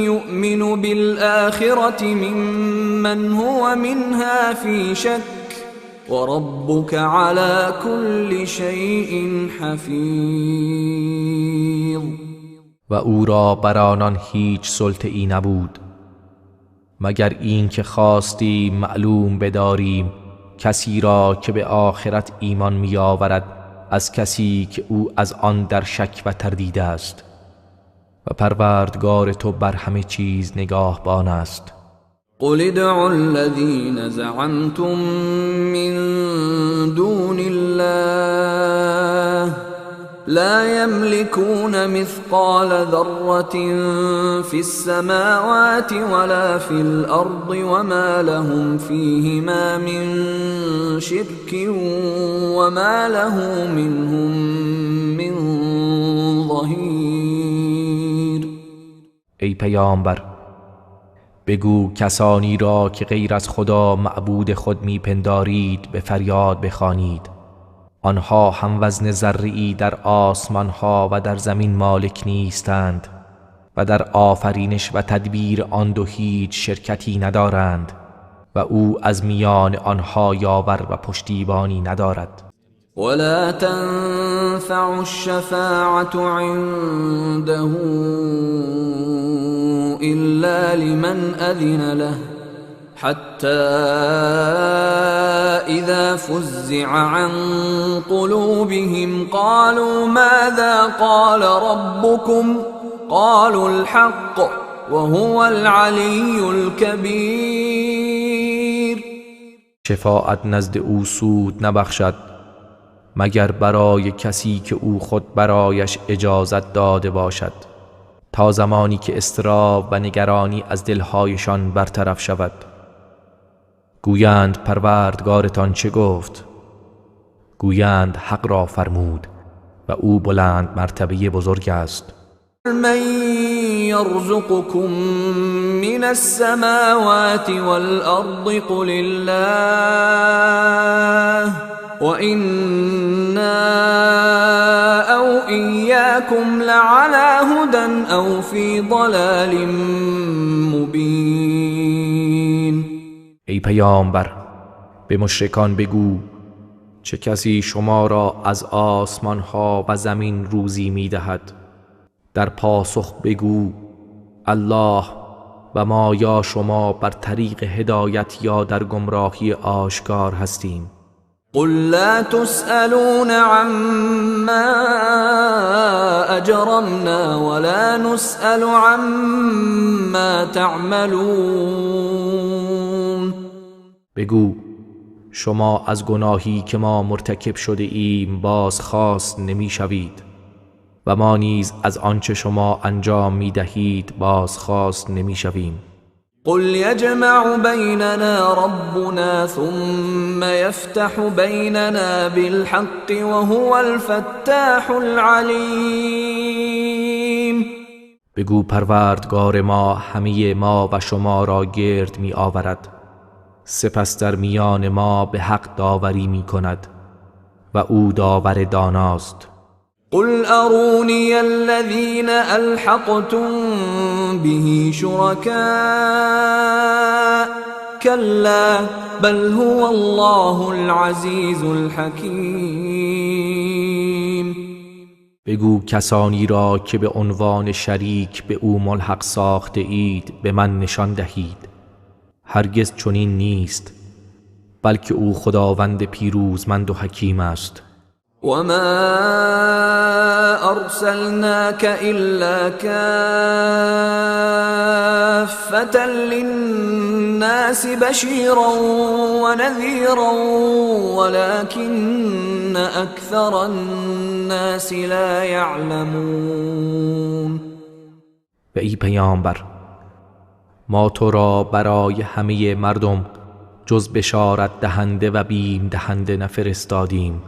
يؤمن بالآخرة ممن هو منها في شك وربك على كل شيء حفیظ. و او را بر آنان هیچ سلطه‌ای نبود مگر این که خواستیم معلوم بداریم کسی را که به آخرت ایمان می آورد از کسی که او از آن در شک و تردید است و پروردگار تو بر همه چیز نگاهبان است. قل ادعوا الذين زعمتم من دون الله لا يملكون مثقال ذرة في السماوات ولا في الأرض وما لهم فيهما من شرك وما له منهم من ظهير. ای پیامبر بگو کسانی را که غیر از خدا معبود خود میپندارید به فریاد بخوانید آنها هم وزن ذره‌ای در آسمانها و در زمین مالک نیستند و در آفرینش و تدبیر آن دو هیچ شرکتی ندارند و او از میان آنها یاور و پشتیبانی ندارد. ولا تنفع الشفاعة عنده إلا لمن أذن له حتى إذا فزع عن قلوبهم قالوا ماذا قال ربكم قالوا الحق وهو العلي الكبير. شفاعت نزد او سود نبخشد مگر برای کسی که او خود برایش اجازت داده باشد تا زمانی که اضطراب و نگرانی از دلهایشان برطرف شود. گویند پروردگارتان چه گفت؟ گویند حق را فرمود و او بلند مرتبه بزرگ است. من يرزقكم من السماوات والأرض قل الله وإنا أو إياكم لعلى هدى أو في ضلال مبين. ای پیامبر به مشرکان بگو چه کسی شما را از آسمان ها و زمین روزی می دهد؟ در پاسخ بگو الله و ما یا شما بر طریق هدایت یا در گمراهی آشکار هستیم. قل لا تسألون عما أجرمنا ولا نسأل عما تعملون. بگو شما از گناهی که ما مرتکب شده ایم بازخواست نمی شوید و ما نیز از آنچه شما انجام می دهید بازخواست نمی شویم. قل يجمع بيننا ربنا ثم يفتح بيننا بالحق وهو الفتاح العليم. بگو پروردگار ما همه ما و شما را گرد می آورد سپس در میان ما به حق داوری می کند و او داور داناست. قل أروني الذين ألحقتم به شركاء كلا بل هو الله العزيز الحكيم. بگو کسانی را که به عنوان شریک به او ملحق ساخته اید به من نشان دهید. هرگز چنین نیست بلکه او خداوند پیروزمند و حکیم است. وما أرسلناك إلا كافة للناس بشيرا ونذيرا ولكن أكثر الناس لا يعلمون. و ای پیامبر ما تو را برای همه مردم جز بشارت دهنده و بیم دهنده نفرستادیم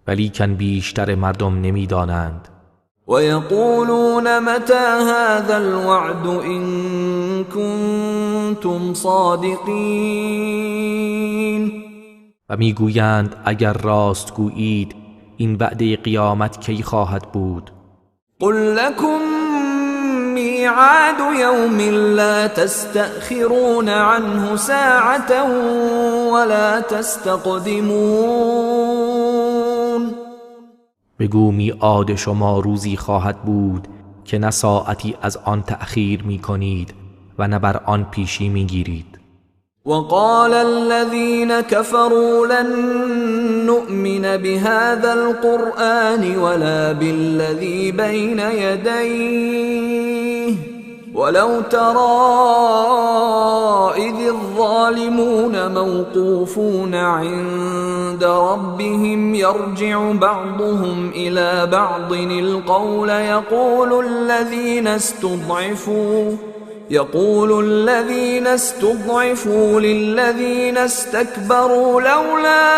ولیکن بیشتر مردم نمیدانند. و یقولون متى هذا الوعد إن كنتم صادقین. و میگویند اگر راست گویید این وعده قیامت کی خواهد بود؟ قل لكم میعاد یوم لا تستأخرون عنه ساعة ولا تستقدمون. بگو میعاد شما روزی خواهد بود که نه ساعتی از آن تأخیر می کنید و نه بر آن پیشی می گیرید. وقال الذين كفروا لن نؤمن بهذا القرآن ولا بالذي بين يديه ولو ترى إذ الظالمون موقوفون عند ربهم يرجع بعضهم إلى بعض القول يقول الذين استضعفوا للذين استكبروا لولا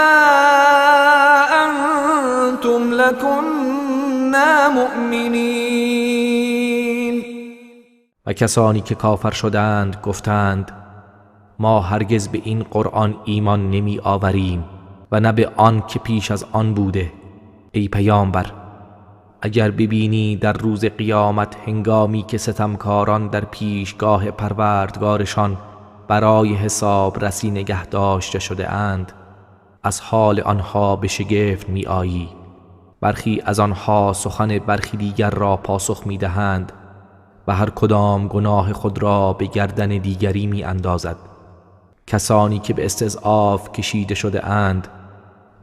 أنتم لكنا مؤمنين. و کسانی که کافر شدند گفتند ما هرگز به این قرآن ایمان نمی آوریم و نه به آن که پیش از آن بوده. ای پیامبر، اگر ببینی در روز قیامت هنگامی که ستمکاران در پیشگاه پروردگارشان برای حساب رسی نگه داشته شده اند، از حال آنها به شگفت می آیی. برخی از آنها سخن برخی دیگر را پاسخ می دهند و هر کدام گناه خود را به گردن دیگری می اندازد. کسانی که به استضعاف کشیده شده اند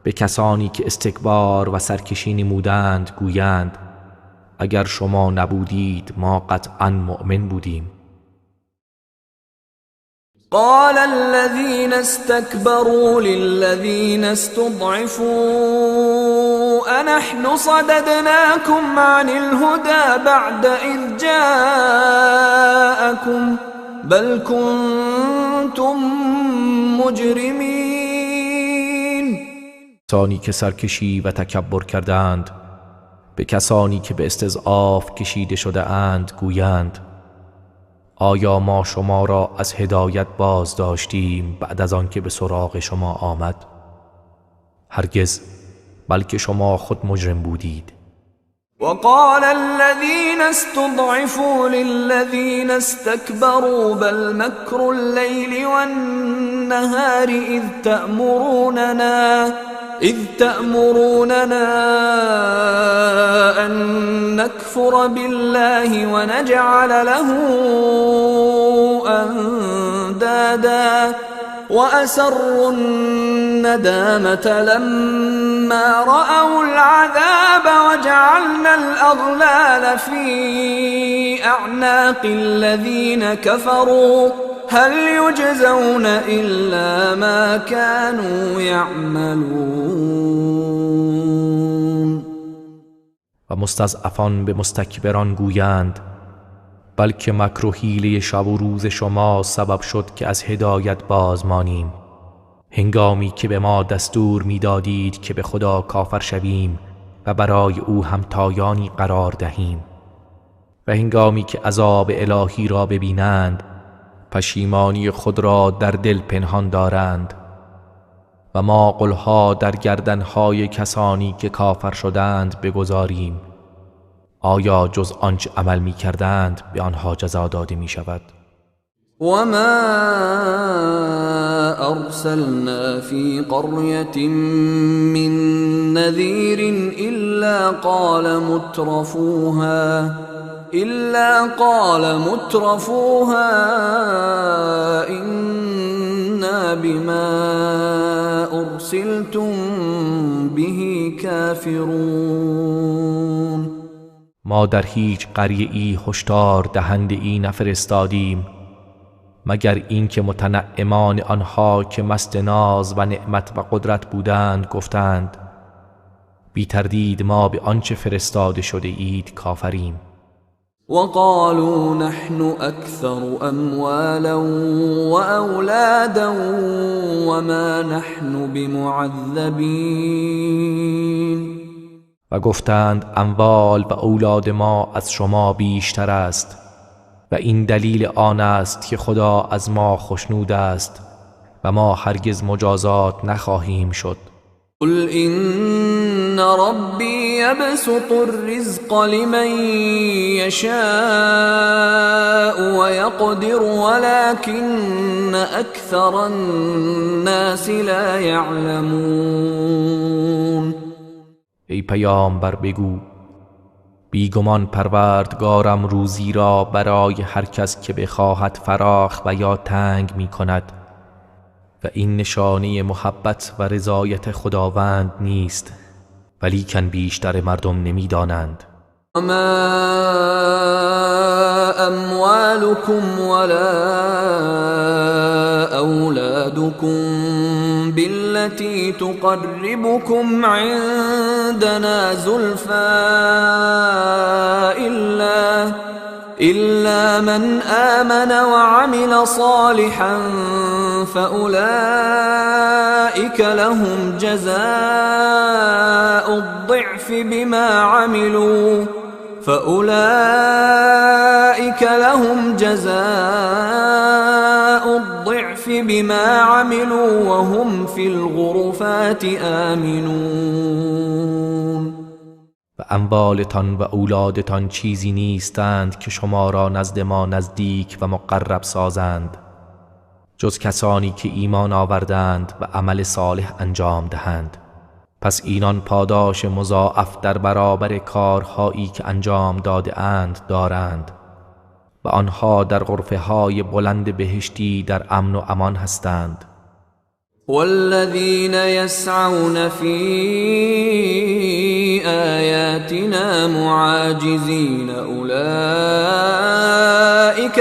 به کسانی که استکبار و سرکشی نمودند گویند اگر شما نبودید ما قطعا مؤمن بودیم. قال الذين استكبروا للذين استضعفوا أنحن صددناكم عن الهدى بعد إذ جاءكم بل كنتم مجرمين. کسانی که سرکشی و تکبر کردند به کسانی که به استضعاف کشیده شده اند گویند آیا ما شما را از هدایت باز داشتیم بعد از آن که به سراغ شما آمد؟ هرگز، بلکه شما خود مجرم بودید. وقال الذين استضعفوا للذين استكبروا بل مكر الليل والنهار إذ تأمروننا أن نكفر بالله ونجعل له أندادا وأسروا الندامة لما رأوا العذاب وجعلنا الأغلال في أعناق الذين كفروا هل يجزون إلا ما كانوا يعملون. و مستضعفان به مستکبران گویند بلکه مکر و حیله شب و روز شما سبب شد که از هدایت باز مانیم، هنگامی که به ما دستور میدادید که به خدا کافر شویم و برای او همتایانی قرار دهیم، و هنگامی که عذاب الهی را ببینند پشیمانی خود را در دل پنهان دارند. و ما قلها در گردنهای کسانی که کافر شدند بگذاریم، آیا جز آنچه عمل می کردند به آنها جزا داده می شود؟ وما أرسلنا في قرية من نذير إلا قال مترفوها إنا بما أرسلتم به كافرون. ما در هیچ قریه ای هشدار دهنده ای نفرستادیم مگر اینکه متنعمان آنها که مست ناز و نعمت و قدرت بودند گفتند بی تردید ما به آنچه فرستاده شده اید کافریم. وقالوا نحن أكثر أموالا وأولادا وما نحن بمعذبين. و گفتند اموال و اولاد ما از شما بیشتر است و این دلیل آن است که خدا از ما خوشنود است و ما هرگز مجازات نخواهیم شد. قل إن ربي يبسط الرزق لمن يشاء ويقدر ولكن أكثر الناس لا يعلمون. ای پیامبر بگو بیگمان پروردگارم روزی را برای هر کس که بخواهد فراخ و یا تنگ می کند و این نشانه محبت و رضایت خداوند نیست، ولیکن بیشتر مردم نمی‌دانند. وما أموالكم ولا أولادكم بالتي تقربكم عندنا زلفى إلا من آمن وعمل صالحا فأولئك لهم جزاء الضعف بما عملوا وهم في الغرفات آمنون. و اموالتان و اولادتان چیزی نیستند که شما را نزد ما نزدیک و مقرب سازند جز کسانی که ایمان آوردند و عمل صالح انجام دهند. پس اینان پاداش مضاعف در برابر کارهایی که انجام داده اند دارند و آنها در غرفه های بلند بهشتی در امن و امان هستند. والذين يسعون في آياتنا معاجزين أولئك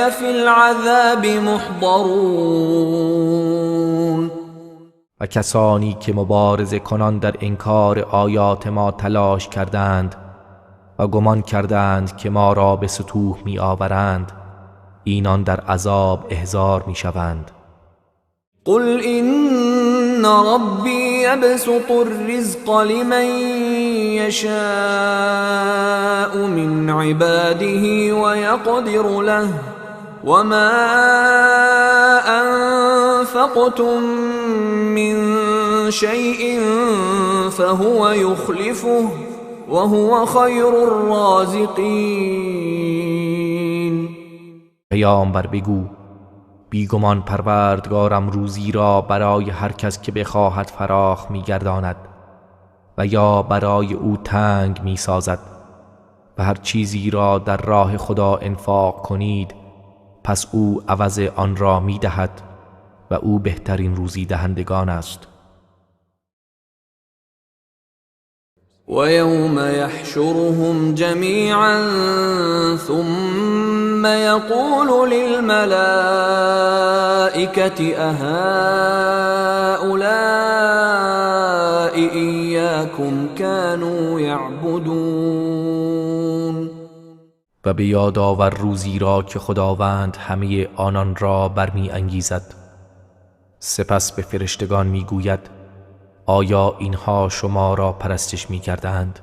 في العذاب محضرون. و کسانی که مبارزه کنان در انکار آیات ما تلاش کردند و گمان کردند که ما را به سطوح می آورند، اینان در عذاب احضار می شوند. قل إن ربي يبسط الرزق لمن يشاء من عباده ويقدر له وما أنفقتم من شيء فهو يخلفه وهو خير الرازقين. پیامبر بگو بیگمان پروردگارم روزی را برای هر کس که بخواهد فراخ می‌گرداند و یا برای او تنگ می‌سازد و هر چیزی را در راه خدا انفاق کنید پس او عوض آن را می‌دهد و او بهترین روزی دهندگان است. ويوم يحشرهم جميعا ثم يقول للملائكة أهؤلاء إياكم كانوا يعبدون. و به یاد آور روزی را که خداوند همه آنان را برمی انگیزد. سپس به فرشتگان میگوید آیا اینها شما را پرستش میکردند؟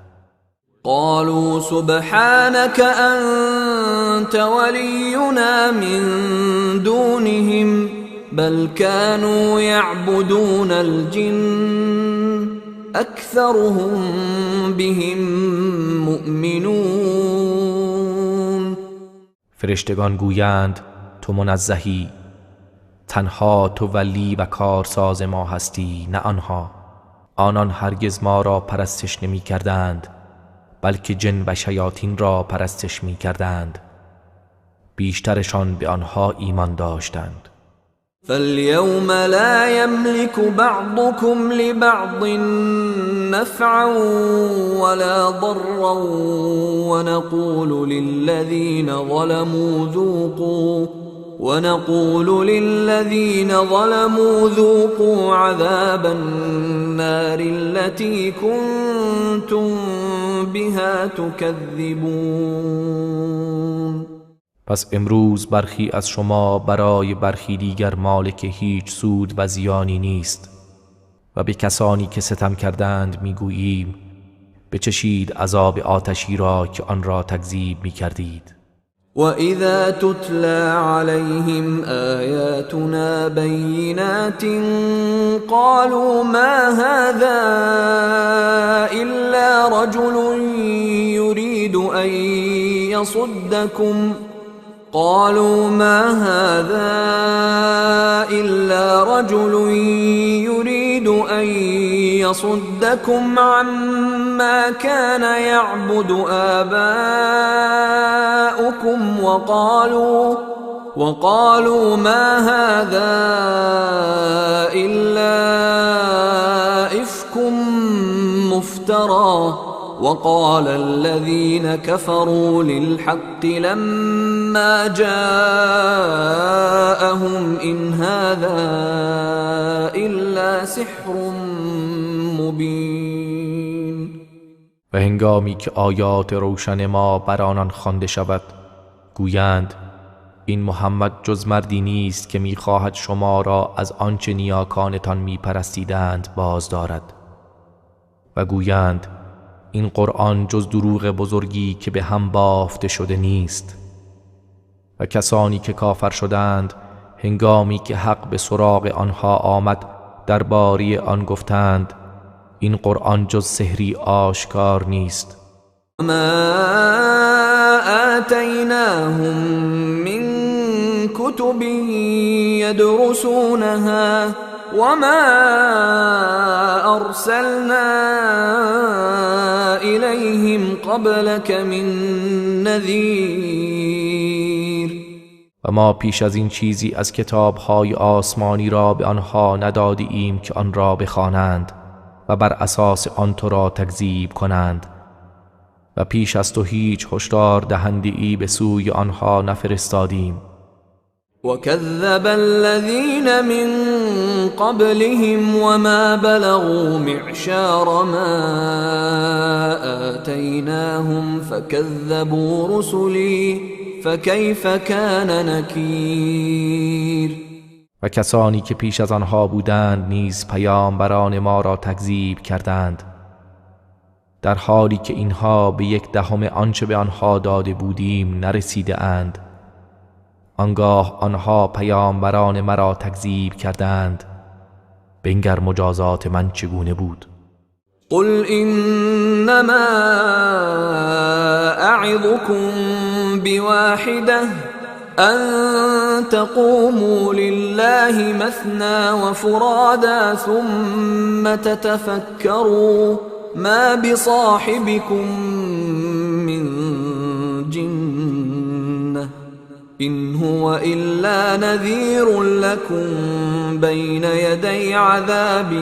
قالوا سبحانك أنت ولينا من دونهم بل كانوا يعبدون الجن أكثرهم بهم مؤمنون. فرشتگان گویند تو منزهی، تنها تو ولی و کارساز ما هستی نه آنها. آنان هرگز ما را پرستش نمی کردند بلکه جن و شیاطین را پرستش می کردند، بیشترشان به آنها ایمان داشتند. فاليوم لا يملك بعضكم لبعض نفعا ولا ضرا ونقول للذين ظلموا ذوقوا عذاب النار التي كنتم بها تكذبون. پس امروز برخی از شما برای برخی دیگر مالک هیچ سود و زیانی نیست و به کسانی که ستم کردند میگوییم بچشید عذاب آتشی را که آن را تکذیب میکردید. وَإِذَا تُتْلَى عَلَيْهِمْ آيَاتُنَا بَيِّنَاتٍ قَالُوا مَا هَذَا رجل يريد أن يصدكم قالوا ما هذا إلا رجل يريد أن يصدكم عما كان يعبد آباؤكم وقالوا ما هذا إلا إفك مفترى وقال الذين كفروا للحق لما جاءهم إن هذا إلا سحر مبین. و هنگامی که آیات روشن ما بر آنان خوانده شود گویند این محمد جز مردی نیست که می‌خواهد شما را از آنچه نیاکانتان می‌پرستیدند باز دارد و گویند این قرآن جز دروغ بزرگی که به هم بافته شده نیست. و کسانی که کافر شدند هنگامی که حق به سراغ آنها آمد درباره آن گفتند این قرآن جز سحری آشکار نیست. ما آتیناهم من کتب یدرسونها وما أرسلنا إليهم قبلك من نذیر. و ما پیش از این چیزی از کتاب‌های آسمانی را به آنها ندادیم که آن را بخوانند و بر اساس آن تو را تکذیب کنند و پیش از تو هیچ هشدار دهنده‌ای به سوی آنها نفرستادیم. وكذب الذين من قبلهم وما بلغوا معشار ما آتيناهم فكذبوا رسلي فكيف كان نكير. و کسانی که پیش از آنها بودند نیز پیامبران ما را تکذیب کردند در حالی که اینها به 1/10 آنچه به آنها داده بودیم نرسیده اند. آنگاه آنها پیامبران مرا تکذیب کردند. بنگر مجازات من چگونه بود. قل انما اعظكم بواحده ان تقوموا لله مثنى وفرادا ثم تتفكروا ما بصاحبكم من جنة إن هو إلا نذير لكم بين يدي عذاب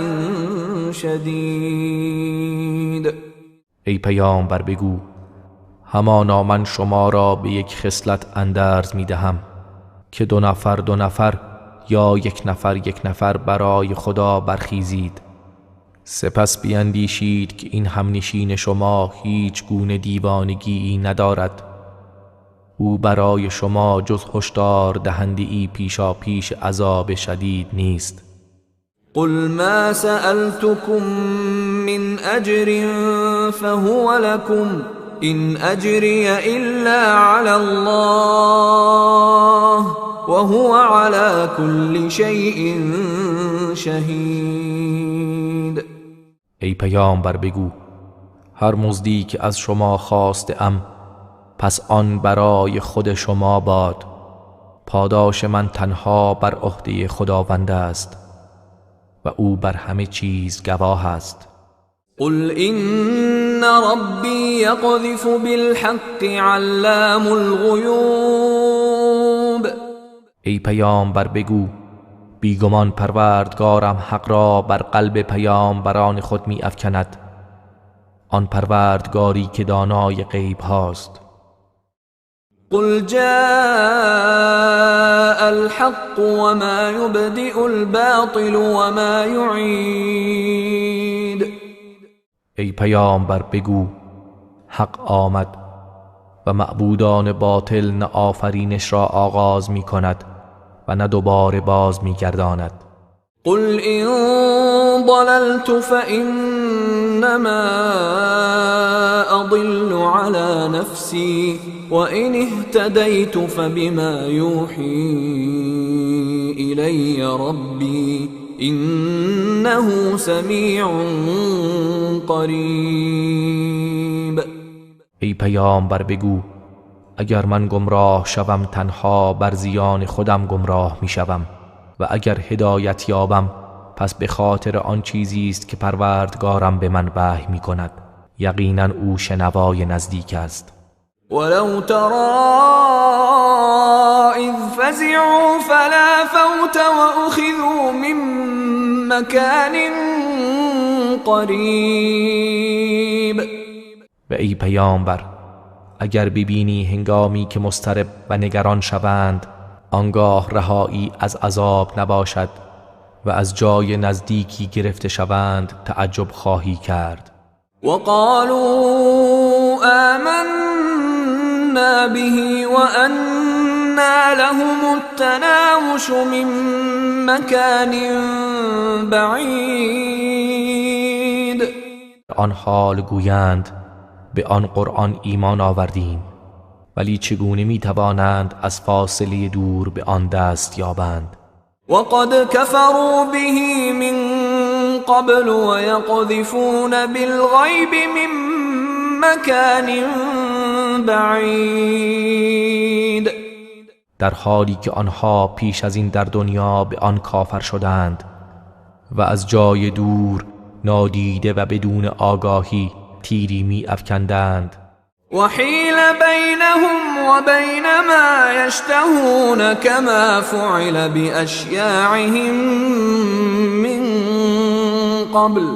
شدید. ای پیامبر بگو همانا من شما را به یک خصلت اندرز می دهم که 2 نفر یا 1 نفر برای خدا برخیزید سپس بیندیشید که این همنشین شما هیچ گونه دیوانگی ندارد. او برای شما جز هشدار دهنده‌ای پیشا پیش عذاب شدید نیست. قل ما سألتكم من أجر فهو لكم إن أجري إلا على الله وهو على كل شيء شهید. ای پیامبر بگو هر مزدی که از شما خواسته ام پس آن برای خود شما باد. پاداش من تنها بر عهده خداوند است و او بر همه چیز گواه است. قل إن ربي يقذف بالحق علام الغیوب. ای پیامبر بگو بیگمان پروردگارم حق را بر قلب پیامبران خود می افکند. آن پروردگاری که دانای غیب هاست. قل جاء الحق وما يبدئ الباطل وما يعيد. ای پیامبر بگو حق آمد و معبودان باطل نه آفرینش را آغاز می کند و نه دوباره باز می گرداند. قل إن ضللت فإنما أضل على نفسي وإن اهتديت فبما يوحي إلي ربي إنه سمیع قریب. ای پیامبر بگو اگر من گمراه شوم تنها بر زیان خودم گمراه می شوم و اگر هدایت یابم پس به خاطر آن چیزی است که پروردگارم به من وحی می کند. یقینا او شنوای نزدیک است. ولو ترى إذ فزعوا فلا فوت وأخذوا من مكان قریب. و ای پیامبر اگر ببینی هنگامی که مضطرب و نگران شوند آنگاه رهایی از عذاب نباشد و از جای نزدیکی گرفته شوند تعجب خواهی کرد. وقالوا آمنا به وأنا لهم التناوش من مكان بعید. آن حال گویند به آن قرآن ایمان آوردیم ولی چگونه می توانند از فاصله دور به آن دست یابند. وقد كفروا به من قبل ويقذفون بالغيب من مكان بعید. در حالی که آنها پیش از این در دنیا به آن کافر شدند و از جای دور نادیده و بدون آگاهی تیری می افکندند. وحیل بینهم و بین ما یشتهون كما فعل بأشیاعهم من قبل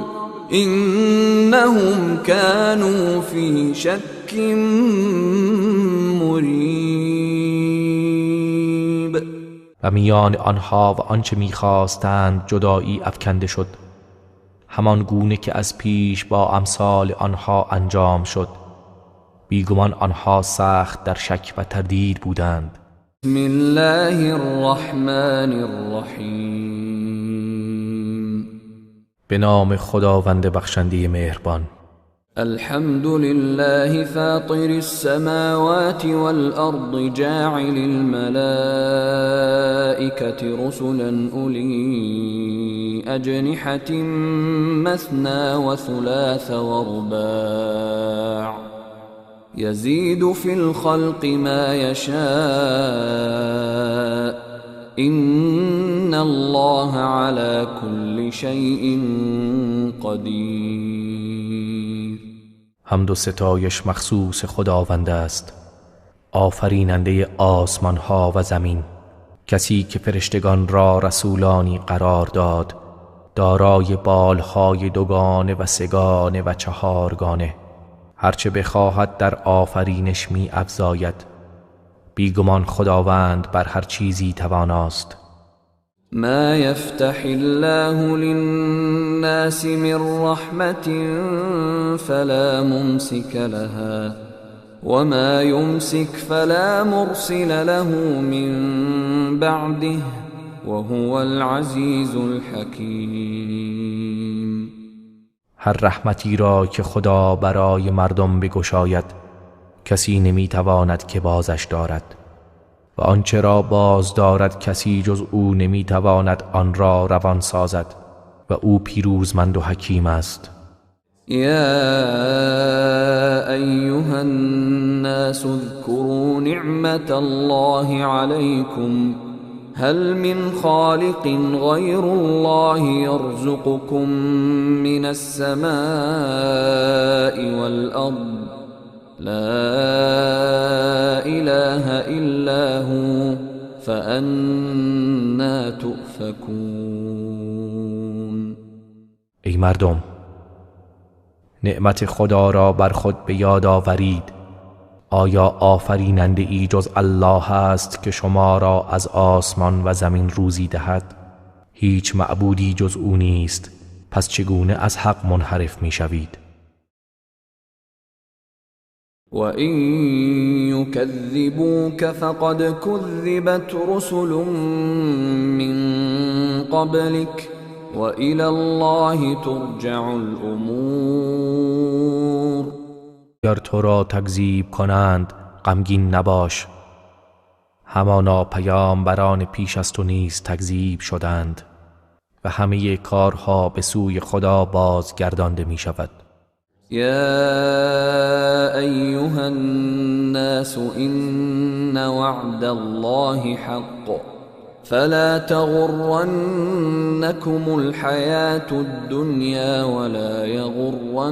انهم كانوا في شك مریب. و میان آنها و آنچه می‌خواستند جدایی افکنده شد همان گونه که از پیش با امثال آنها انجام شد. بیگمان آنها سخت در شک و تردید بودند. بسم الله الرحمن الرحیم. به نام خداوند بخشنده مهربان. الحمد لله فاطر السماوات والأرض جاعل الملائكة رسلا أولي أجنحة مثنى وثلاث ورباع يزيد في الخلق ما يشاء إن الله على كل شيء قدير. حمد و ستایش مخصوص خداوند است، آفریننده آسمان ها و زمین، کسی که فرشتگان را رسولانی قرار داد، دارای بالهای دوگانه و سگانه و چهارگانه، هرچه بخواهد در آفرینش می افزاید. بیگمان خداوند بر هر چیزی تواناست. ما يفتح الله للناس من رحمة فلا ممسك لها وما يمسك فلا مرسل له من بعده وهو العزيز الحكيم. هر رحمتی را که خدا برای مردم بگشاید کسی نمیتواند که بازش دارد و آنچه را باز دارد کسی جز او نمیتواند آن را روان سازد و او پیروزمند و حکیم است. يا أيها الناس اذكروا نعمة الله عليكم هل من خالق غير الله يرزقكم من السماء والأرض لا إله إلا هو فأنا تؤفكون. ای مردم، نعمت خدا را بر خود به یاد آورید. آیا آفریننده ای جز الله هست که شما را از آسمان و زمین روزی دهد؟ هیچ معبودی جز او نیست، پس چگونه از حق منحرف می شوید؟ وَإِن يُكَذِّبُوكَ فَقَدْ كُذِّبَتْ رُسُلٌ مِّن قَبْلِكَ وَإِلَى اللَّهِ تُرْجَعُ الْأُمُورُ. اگر تو را تکذیب کنند غمگین نباش، همانا پیامبران پیش از تو نیز تکذیب شدند و همه کارها به سوی خدا بازگردانده می شود. يا أيها الناس إن وعد الله حق فلا تغرنكم الحياة الدنيا ولا يغرنكم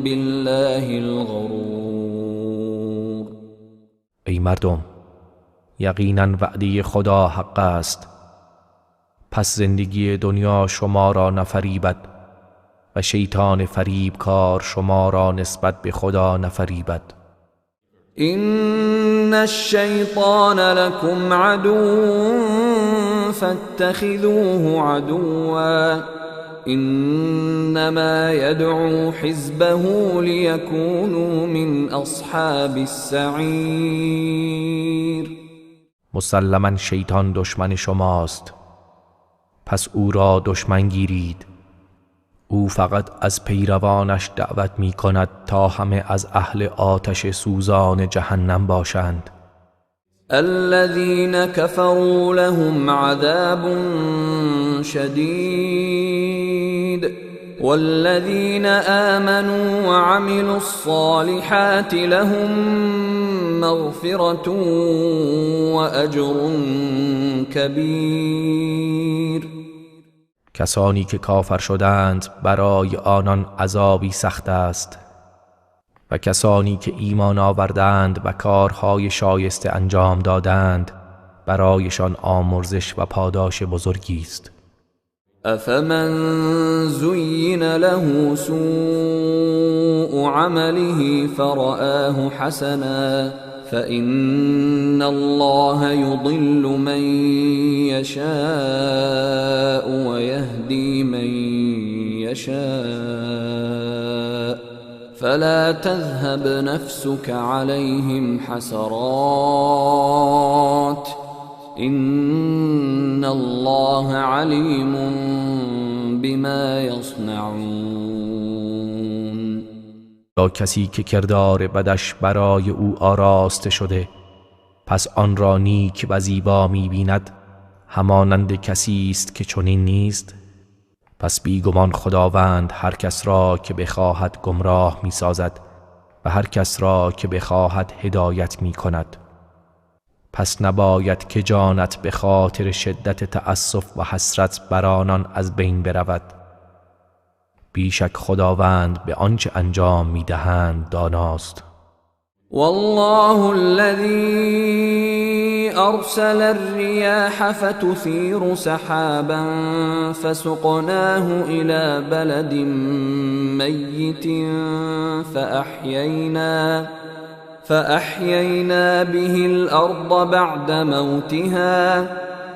بالله الغرور. ای مردم، یقینا وعده خدا حق است، پس زندگی دنیا شما را نفریبد و شیطان فریبکار شما را نسبت به خدا نفریبد. إن الشيطان لكم عدو فاتخذوه عدوا إنما يدعو حزبه ليكونوا من أصحاب السعير. مسلما شیطان دشمن شماست، پس او را دشمن گیرید. او فقط از پیروانش دعوت می کند تا همه از اهل آتش سوزان جهنم باشند. الذين كفروا لهم عذاب شديد والذين آمنوا وعملوا الصالحات لهم مغفرة وأجر كبير. کسانی که کافر شدند برای آنان عذابی سخت است و کسانی که ایمان آوردند و کارهای شایسته انجام دادند برایشان آمرزش و پاداش بزرگی است. أفمن زين له سوء عمله فرآه حسنا فإن الله يضل من يشاء ويهدي من يشاء فلا تذهب نفسك عليهم حسرات إن الله عليم بما يصنعون. یا کسی که کردار بدش برای او آراسته شده پس آن را نیک و زیبا می بیند، همانند کسی است که چنین نیست. پس بیگمان خداوند هر کس را که بخواهد گمراه می سازد و هر کس را که بخواهد هدایت می کند. پس نباید که جانت به خاطر شدت تأسف و حسرت بر آنان از بین برود. بیشک خداوند به آنچه انجام میدهند داناست. والله الذي أرسل الرياح فتثير سحابا فسقناه إلى بلد ميت فأحيينا به الأرض بعد موتها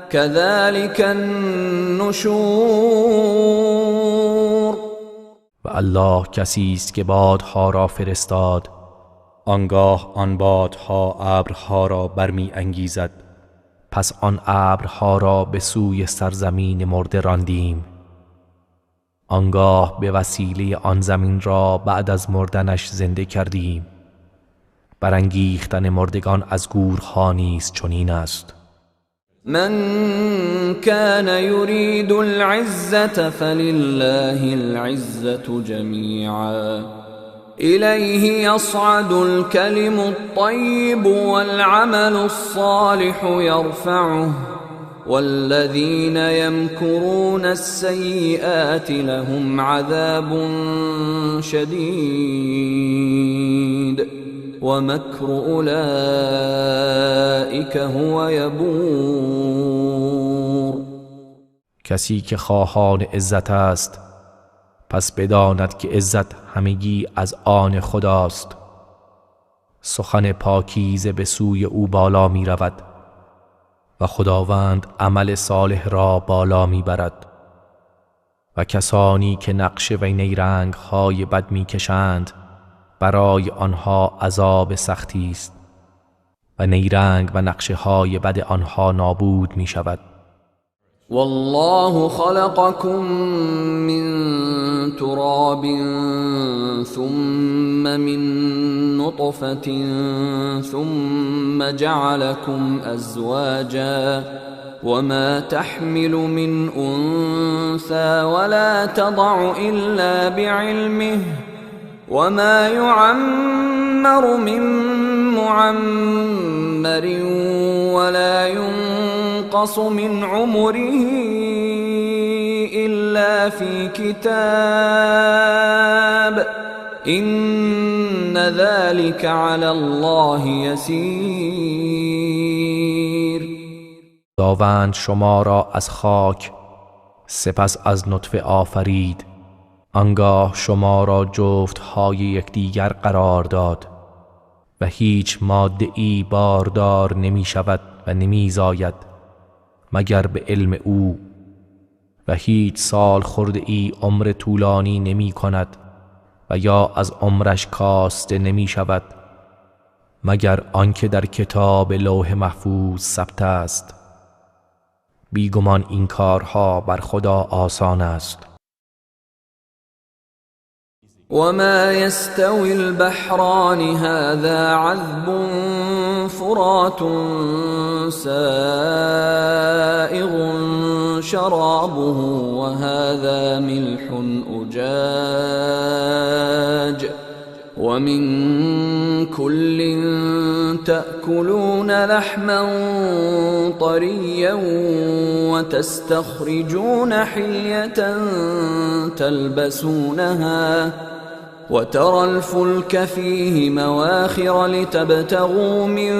كذلك النشور. و الله کسی است که بادها را فرستاد، آنگاه آن بادها ابرها را برمی انگیزد، پس آن ابرها را به سوی سرزمین مرده راندیم. آنگاه به وسیله آن زمین را بعد از مردنش زنده کردیم. برانگیختن مردگان از گورها نیز چنین است. من كان يريد العزة فلله العزة جميعا إليه يصعد الكلم الطيب والعمل الصالح يرفعه والذين يمكرون السيئات لهم عذاب شديد ومكر أولئك هو يبور. کسی که خواهان عزت است پس بداند که عزت همگی از آن خداست. سخن پاکیزه به سوی او بالا می رود و خداوند عمل صالح را بالا می برد. و کسانی که نقش و نیرنگ های بد می کشند برای آنها عذاب سختی است و نیرنگ و نقشه های بد آنها نابود می شود. والله خلقكم من تراب ثم من نطفة ثم جعلكم أزواجا وما تحمل من أنثى ولا تضع إلا بعلمه وما يعمر من معمر ولا ينقص من عمره إلا في كتاب إن ذلك على الله يسير. خداوند شما را از خاک سپس از نطفه آفرید، آنگاه شما را جفت‌های یکدیگر قرار داد و هیچ ماده‌ای باردار نمی شود و نمی زاید مگر به علم او و هیچ سال خورده ای عمر طولانی نمی کند و یا از عمرش کاسته نمی شود مگر آنکه در کتاب لوح محفوظ ثبت است. بیگمان این کارها بر خدا آسان است. وما يستوي البحران هذا عذب فرات سائغ شرابه وهذا ملح أجاج ومن كل تأكلون لحما طريا وتستخرجون حلية تلبسونها وترى الفلك فيه مواخر لتبتغوا من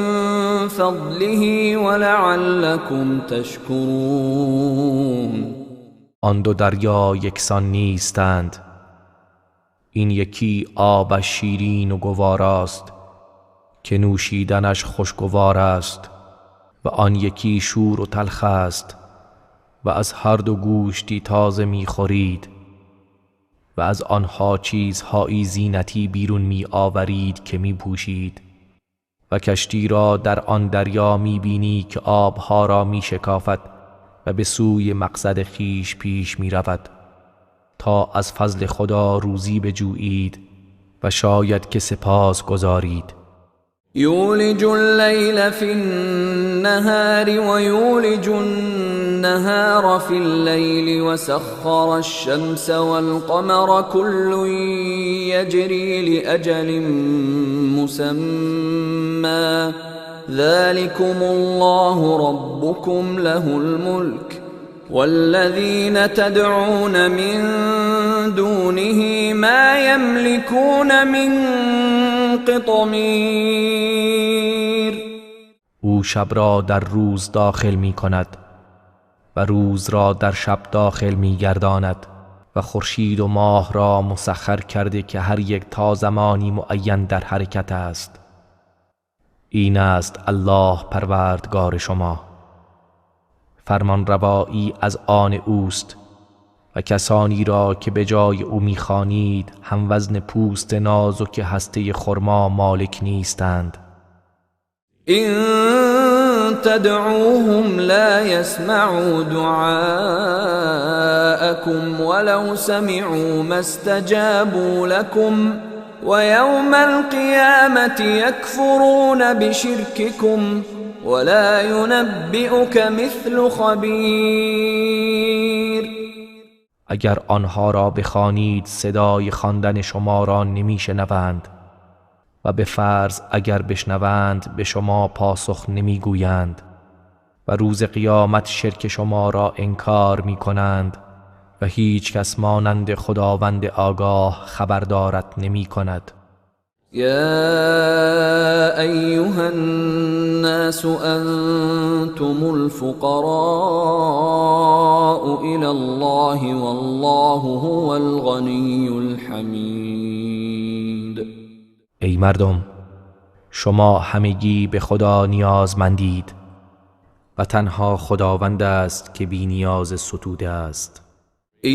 فضله ولعلكم تشكرون. آن دو دریا یکسان نیستند، این یکی آب شیرین و گواراست که نوشیدنش خوشگوار است و آن یکی شور و تلخ است و از هر دو گوشتی تازه می‌خورید و از آنها چیزهایی زینتی بیرون می آورید که می پوشید و کشتی را در آن دریا می بینی که آبها را می شکافد و به سوی مقصد خیش پیش می رود تا از فضل خدا روزی بجویید و شاید که سپاس گذارید. یولج اللیل فی النهار و یولج النهار فی اللیل وسخر الشمس والقمر كل يجري لأجل مسمى ذلكم الله ربكم له الملك والذين تدعون من دونه ما يملكون من قطمیر. او شب را در روز داخل می کند و روز را در شب داخل می گرداند و خورشید و ماه را مسخر کرده که هر یک تا زمانی معین در حرکت است. این است الله پروردگار شما، فرمان روایی از آن اوست و کسانی را که به جای او می‌خوانید هم وزن پوست نازک هسته خرما مالک نیستند. إن تدعوهم لا يسمعوا دعاءكم ولو سمعوا ما استجابوا لكم ويوم القيامة يكفرون بشرككم ولا ينبئك مثل خبير. اگر آنها را بخوانید صدای خواندن شما را نمیشنوند و به فرض اگر بشنوند به شما پاسخ نمیگویند و روز قیامت شرک شما را انکار میکنند و هیچ کس مانند خداوند آگاه خبردارت نمی کند. يا أيها الناس أنتم الفقراء إلى الله والله هو الغني الحميد. ای مردم، شما همگی به خدا نیازمندید و تنها خداوند است که بی نیاز ستوده است. إن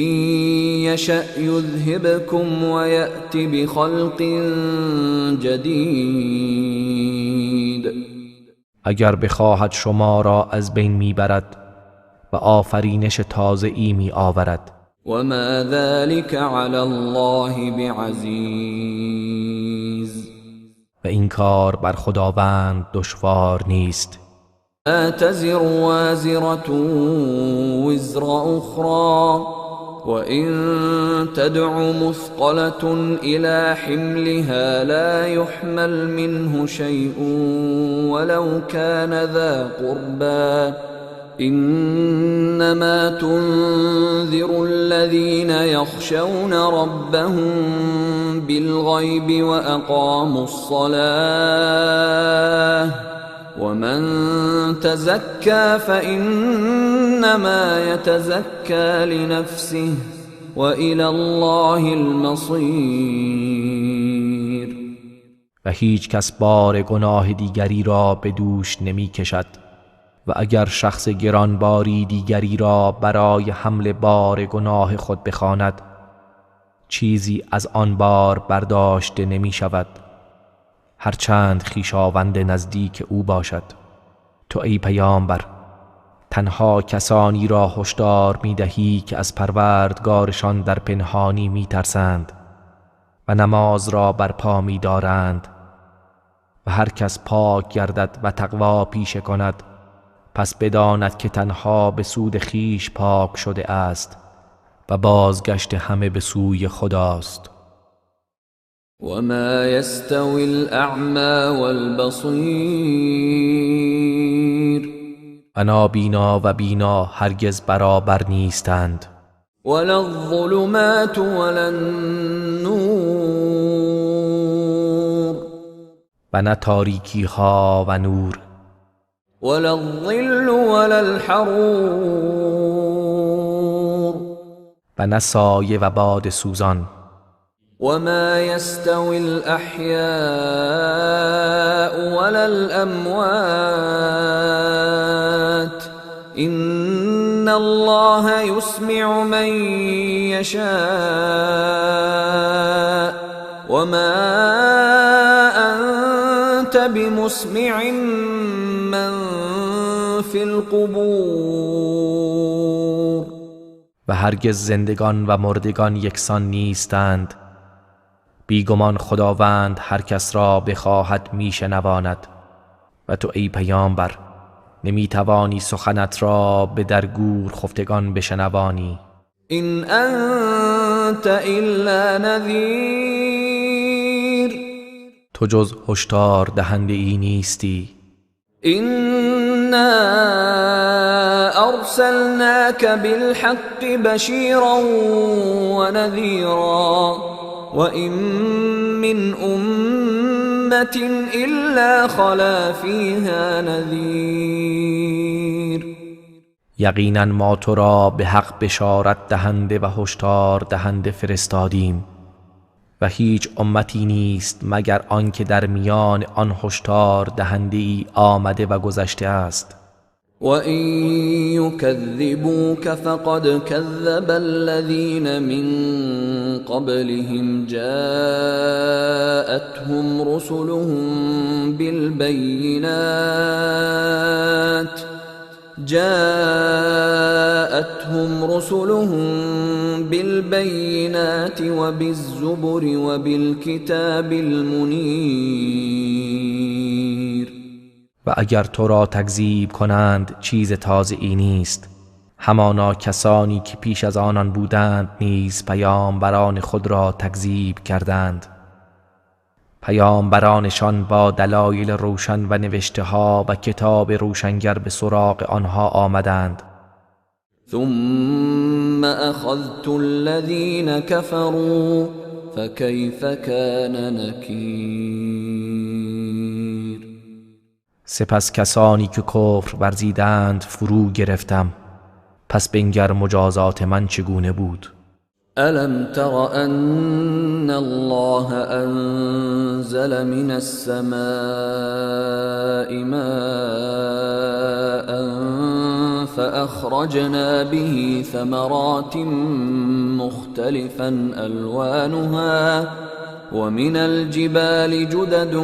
يشأ يذهبكم ويأت بخلق جديد. اگر بخواهد شما را از بین میبرد و آفرینش تازه ای می آورد. وما ذلك على الله بعزيز. و این کار بر خداوند دشوار نیست. لا تزر وازرة وزر أخرى وإن تدع مثقلة إلى حملها لا يحمل منه شيء ولو كان ذا قربى إنما تنذر الذين يخشون ربهم بالغيب وأقاموا الصلاة ومن تزكى فإنما يتزكى لنفسه وإلى الله المصير. و هیچ کس بار گناه دیگری را به دوش نمی کشد و اگر شخص گرانباری دیگری را برای حمل بار گناه خود بخواند چیزی از آن بار برداشته نمی شود هرچند خویشاوند نزدیک او باشد. تو ای پیامبر تنها کسانی را هشدار می دهی که از پروردگارشان در پنهانی می ترسند و نماز را برپا می دارند و هر کس پاک گردد و تقوا پیشه کند پس بداند که تنها به سود خیش پاک شده است و بازگشت همه به سوی خداست. وما يستوي الأعمى والبصير و نابینا و بینا هرگز برابر نیستند ولا الظلمات ولا النور و نه تاریکی ها و نور ولا الظل ولا الحرور و نه سایه و باد سوزان. وما يستوي الأحياء ولا الأموات إن الله يسمع من يشاء وما أنت بمسمع من في القبور. و هرگز زندگان و مردگان یکسان نیستند بیگمان خداوند هر کس را بخواهد میشنواند و تو ای پیامبر نمیتوانی سخنت را به درگور خفتگان بشنوانی. إن أنت إلا نذیر تو جز هشدار دهنده ای نیستی. إنا أرسلناك بالحق بشيرا ونذيرا وإن من أمة إلا خلا فيها نذير. یقینا ما تو را به حق بشارت دهنده و هشدار دهنده فرستادیم و هیچ امتی نیست مگر آنکه در میان آن هشدار دهنده ای آمده و گذشته است. وَإِن يُكَذِّبُوكَ فَقَدْ كَذَّبَ الَّذِينَ مِن قَبْلِهِمْ جَاءَتْهُمْ رُسُلُهُم بِالْبَيِّنَاتِ وَبِالزُّبُرِ وَبِالْكِتَابِ الْمُنِيرِ. و اگر تو را تکذیب کنند چیز تازه‌ای نیست. همانا کسانی که پیش از آنان بودند نیز پیامبران خود را تکذیب کردند. پیامبرانشان با دلایل روشن و نوشته ها و کتاب روشنگر به سراغ آنها آمدند. ثم أخذت الذين كفروا فكيف كان نكير. سپس کسانی که کفر ورزیدند فرو گرفتم، پس بنگر مجازات من چگونه بود. ألم تر أن الله أنزل من السماء ماء فأخرجنا به ثمرات مختلفا ألوانها ومن الجبال جدد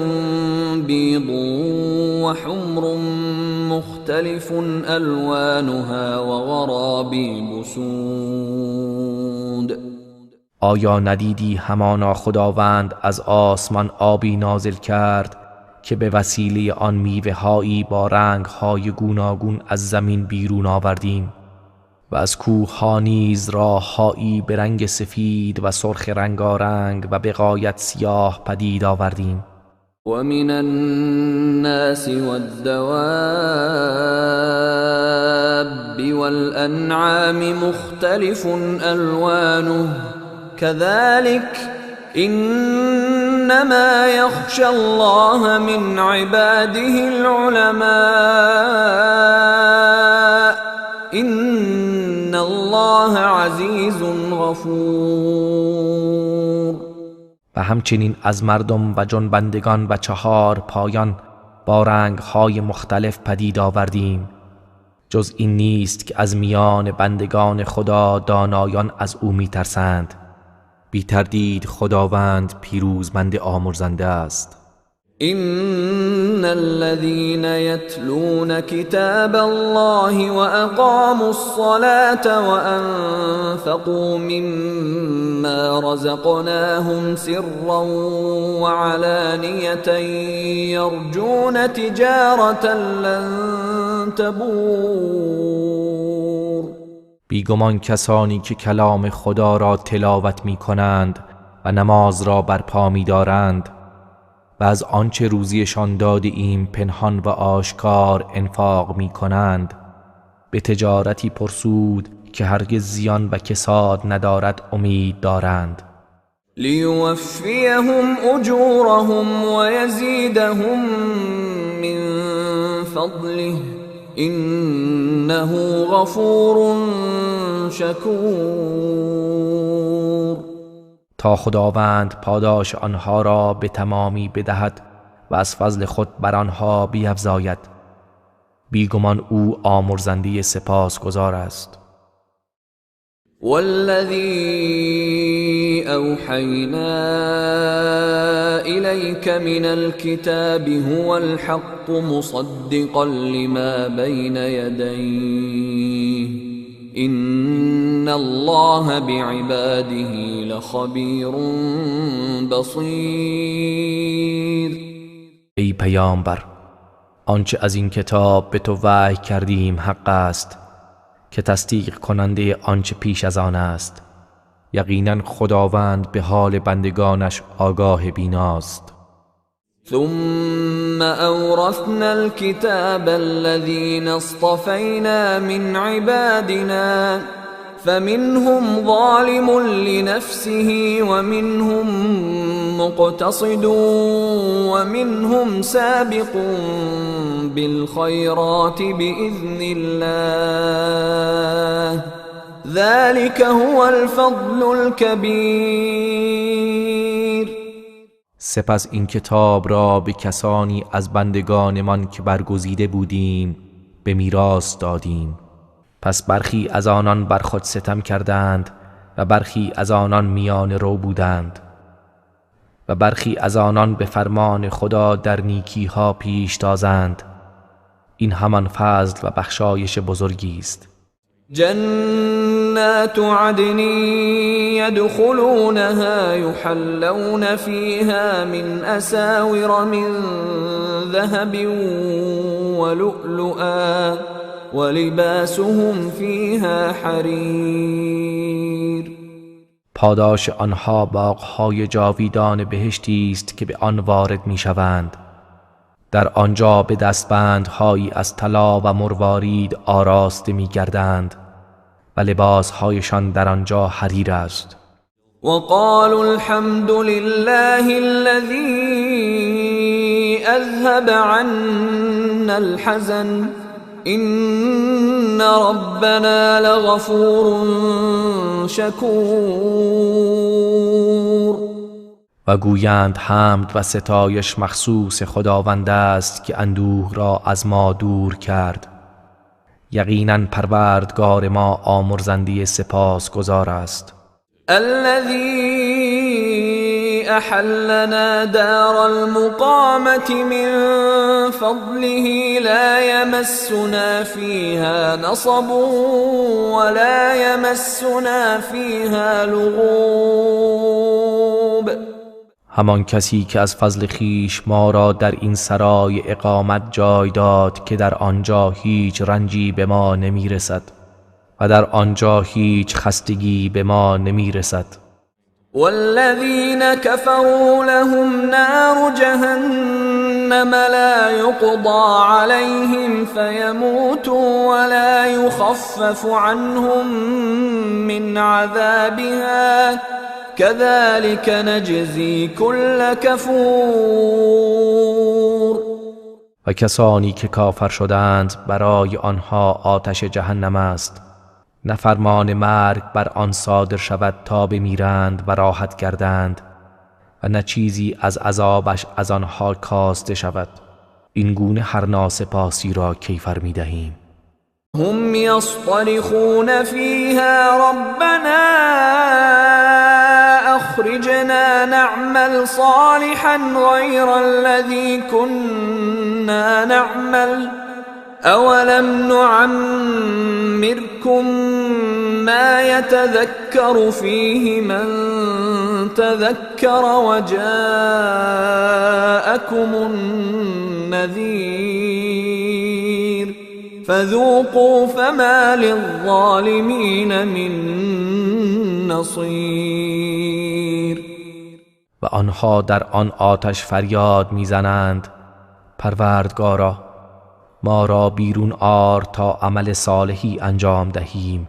بيض وحمر مختلف ألوانها وغرابيب سود. آیا ندیدی همانا خداوند از آسمان آبی نازل کرد که به وسیله آن میوه هایی با رنگ های گوناگون از زمین بیرون آوردیم و از کوه ها نیز راه هایی به رنگ سفید و سرخ رنگارنگ و به غایت سیاه پدید آوردیم. ومن الناس والدواب والأنعام مختلف ألوانه كذلك إنما يخشى الله من عباده العلماء إن الله عزيز غفور. و همچنین از مردم و جنبندگان و چهار پایان با رنگ‌های مختلف پدید آوردیم، جز این نیست که از میان بندگان خدا دانایان از او می‌ترسند. بی تردید خداوند پیروزمند آمرزنده است. إن الذين يتلون كتاب الله وأقاموا الصلاة وأنفقوا مما رزقناهم سرا وعلانية يرجون تجارة لن تبور. بیگمان کسانی که کلام خدا را تلاوت می کنند و نماز را برپا می دارند و از آنچه روزیشان داده ایم پنهان و آشکار انفاق می کنند، به تجارتی پرسود که هرگز زیان و کساد ندارد امید دارند. لیوفیهم اجورهم و یزیدهم من فضله انه غفور شکور. تا خداوند پاداش آنها را به تمامی بدهد و از فضل خود بر آنها بیفزاید. بیگمان او آمرزنده سپاسگزار است. والذی اوحینا الیک من الكتاب هو الحق مصدقا لما بین یدیه ان الله بعباده لخبیر بصیر. ای پیامبر، آنچه از این کتاب به تو وحی کردیم حق است که تصدیق کننده آنچه پیش از آن است. یقینا خداوند به حال بندگانش آگاه بیناست. ثم أورثنا الكتاب الذين اصطفينا من عبادنا فمنهم ظالم لنفسه ومنهم مقتصد ومنهم سابق بالخيرات بإذن الله ذلك هو الفضل الكبير. سپس این کتاب را به کسانی از بندگانمان که برگزیده بودیم به میراث دادیم. پس برخی از آنان بر خود ستم کردند و برخی از آنان میان رو بودند و برخی از آنان به فرمان خدا در نیکی ها پیش تازند. این همان فضل و بخشایش بزرگی است. جنات عدن يدخلونها يحلون فيها من أساور من ذهب ولؤلؤا ولباسهم فيها حرير. پاداش آنها باغ‌های جاویدان بهشتی است که به آن وارد می‌شوند. در آنجا به دستبندهایی از طلا و مروارید آراسته می‌گردند و لباسهایشان در آنجا حریر است. وقالوا الحمد لله الذي اذهب عنا الحزن إن ربنا لغفور شکور. و گویند حمد و ستایش مخصوص خداوند است که اندوه را از ما دور کرد. یقینا پروردگار ما آمرزنده سپاسگزار است. الذي احلنا دار المقامة من فضله لا يمسنا فيها نصب ولا يمسنا فيها لغوب. همان کسی که از فضل خویش ما را در این سرای اقامت جای داد که در آنجا هیچ رنجی به ما نمی رسد و در آنجا هیچ خستگی به ما نمی رسد. والذین کفروا لهم نار جهنم لا يقضى عليهم فيموتوا ولا يخفف عنهم من عذابها كذلك نجزی كل کفور. و کسانی که کافر شدند برای آنها آتش جهنم است، نه فرمان مرگ بر آن صادر شود تا بمیرند و راحت گردند و نه چیزی از عذابش از آنها کاسته شود. این گونه هر ناسپاسی را کیفر می دهیم. هم یصطرخون فیها ربنا اخرجنا نعمل صالحا غیر الذی كنا نعمل اولم نعمركم ما يتذكر فيه من تذكر وجاءكم النذير فذوقوا فما للظالمين من نصير. و آنها در آن آتش فریاد میزنند پروردگارا ما را بیرون آر تا عمل صالحی انجام دهیم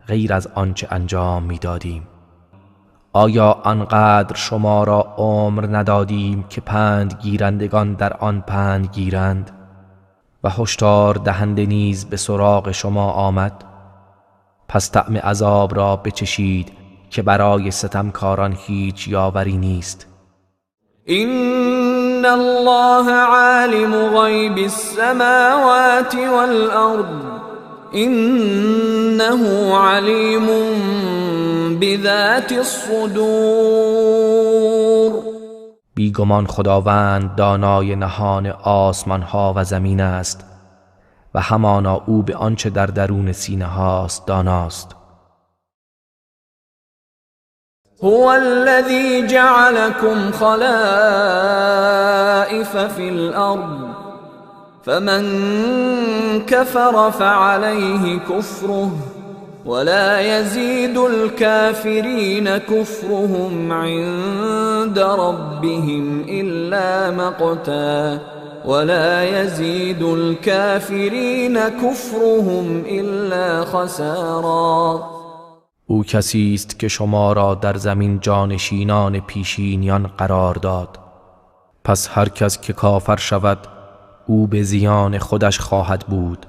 غیر از آنچه انجام میدادیم. آیا آنقدر شما را عمر ندادیم که پند گیرندگان در آن پند گیرند و هشدار دهنده نیز به سراغ شما آمد؟ پس طعم عذاب را بچشید که برای ستمکاران هیچ یاوری نیست. إن الله عالم غيب السماوات والأرض إنه عليم بذات الصدور. بیگمان خداوند دانای نهان آسمان ها و زمین است و همانا او به آنچه در درون سینه هاست داناست. هو الذي جعلكم خلائف في الأرض فمن كفر فعليه كفره ولا يزيد الكافرين كفرهم عند ربهم إلا مقتا ولا يزيد الكافرين كفرهم إلا خسارا. او کسی است که شما را در زمین جانشینان پیشینیان قرار داد، پس هر کس که کافر شود او به زیان خودش خواهد بود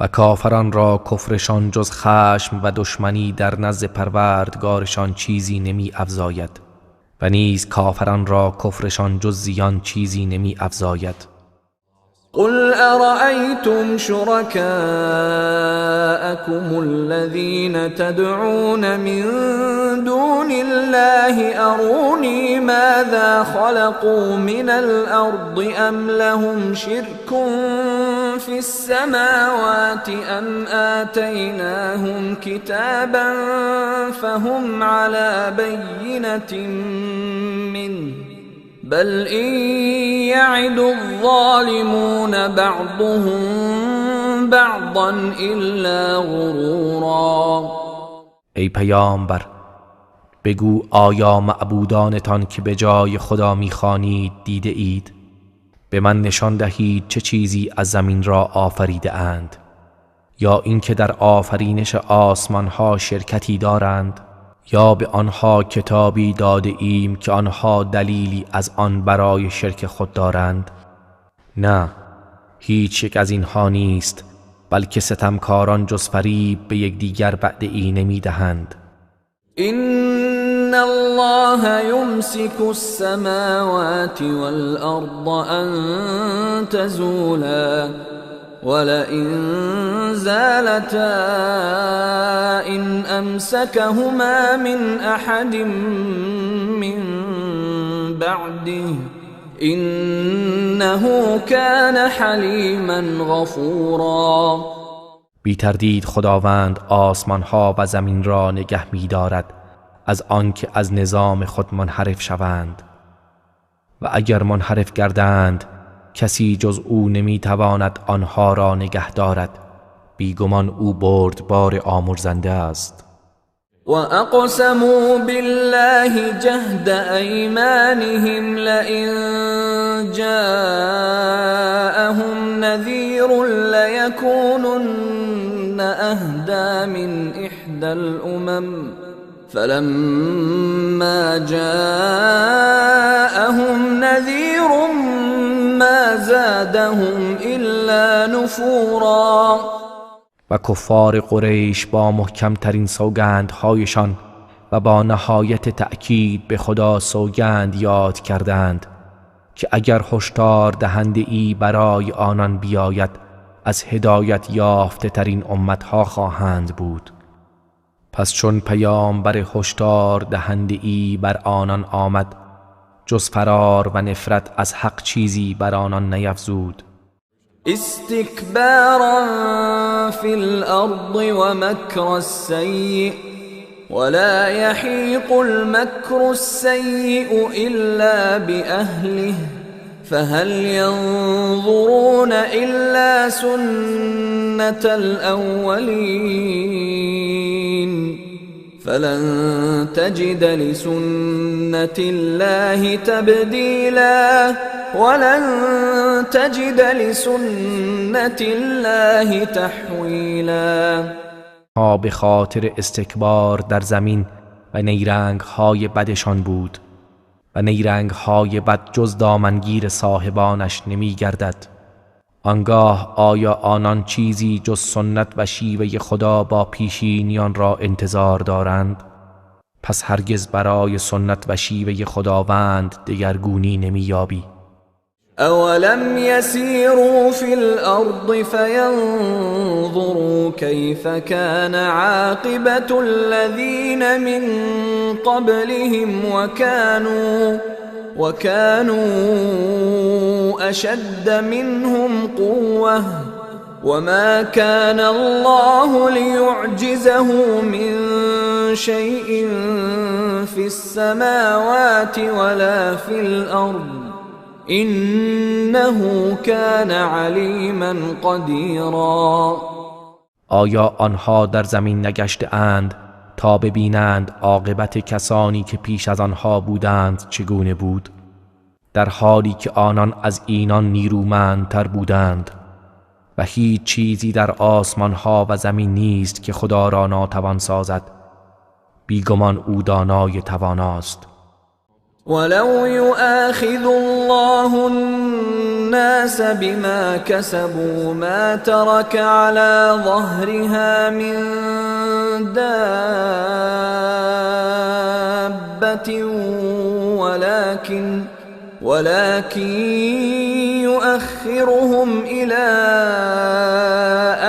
و کافران را کفرشان جز خشم و دشمنی در نزد پروردگارشان چیزی نمی افزاید و نیز کافران را کفرشان جز زیان چیزی نمی افزاید. قل أرأيتم شركاءكم الذين تدعون من دون الله أروني ماذا خلقوا من الأرض أم لهم شرك في السماوات أم آتيناهم كتابا فهم على بينة منه بل إن يعد الظالمون بعضهم بعضا إلا غرورا. ای پیامبر بگو آیا معبودانتان که به جای خدا می‌خوانید دیده اید؟ به من نشان دهید چه چیزی از زمین را آفریده اند، یا اینکه در آفرینش آسمان ها شرکتی دارند، یا به آنها کتابی داده ایم که آنها دلیلی از آن برای شرک خود دارند؟ نه، هیچ یک از اینها نیست، بلکه ستمکاران جز فریب به یکدیگر وعده نمی دهند. إن الله يمسك السماوات والأرض أن تزولا ولئن زالتا إن أمسكهما من أحد من بعده إنه كان حليما غفورا. بی تردید خداوند آسمان ها و زمین را نگه می دارد از آنکه از نظام خود منحرف شوند، و اگر منحرف گردند کسی جز او نمیتواند آنها را نگه دارد. بیگمان او بردبار آمرزنده است. وأقسموا بالله جهد أيمانهم لئن جاءهم نذير ليكونن أهدى من إحدى الأمم فلما جاءهم نذير ما زادهم إلا نفورا. و کفار قریش با محکمترین سوگندهایشان و با نهایت تأکید به خدا سوگند یاد کردند که اگر هشدار دهنده ای برای آنان بیاید از هدایت یافته ترین امتها خواهند بود. پس چون پیامبر هشدار دهنده ای بر آنان آمد جز فرار و نفرت از حق چیزی بر آنان نیفزود. استكبارا في الأرض ومكر السيء ولا يحيق المكر السيء إلا بأهله فهل ينظرون إلا سنة الأولين فلن تجد لسنة الله تبديلا ولن تجد لسنة الله تحویلا. ها به خاطر استکبار در زمین و نیرنگ های بدشان بود و نیرنگ های بد جز دامنگیر صاحبانش نمی گردد. آنگاه آیا آنان چیزی جز سنت و شیوه خدا با پیشینیان را انتظار دارند؟ پس هرگز برای سنت و شیوه خداوند دگرگونی نمی یابی. أولم يسيروا في الأرض فينظروا كيف كان عاقبة الذين من قبلهم وكانوا أشد منهم قوة وما كان الله ليعجزه من شيء في السماوات ولا في الأرض إنه كان علیما قدیرا. آیا آنها در زمین نگشته اند تا ببینند عاقبت کسانی که پیش از آنها بودند چگونه بود، در حالی که آنان از اینان نیرومندتر بودند و هیچ چیزی در آسمانها و زمین نیست که خدا را ناتوان سازد. بیگمان او دانای تواناست. ولو يؤاخذ الله الناس بما كسبوا ما ترك على ظهرها من دابة ولكن يؤخرهم إلى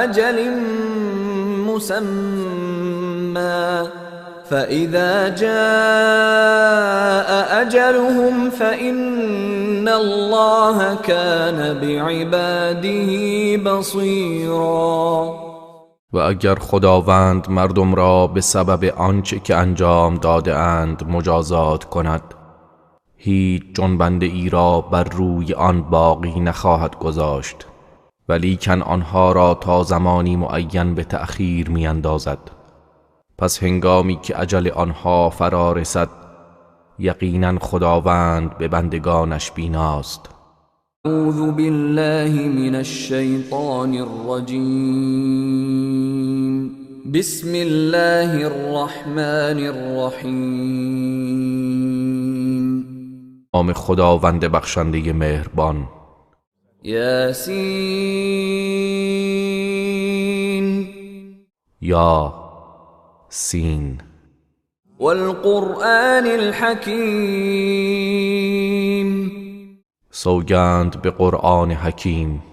أجل مسمى فإذا جاء أجلهم فإن الله كان بعباده بصيرا. و اگر خداوند مردم را به سبب آنچه که انجام داده اند مجازات کند هیچ جنبنده ای را بر روی آن باقی نخواهد گذاشت ولیکن آنها را تا زمانی معین به تأخیر می اندازد. پس هنگامی که اجل آنها فرا رسد یقینا خداوند به بندگانش بیناست. اعوذ بالله من الشیطان الرجیم بسم الله الرحمن الرحیم. نام خداوند بخشنده مهربان. یاسین. یا سین. والقرآن الحکیم. سوگند به قرآن حکیم.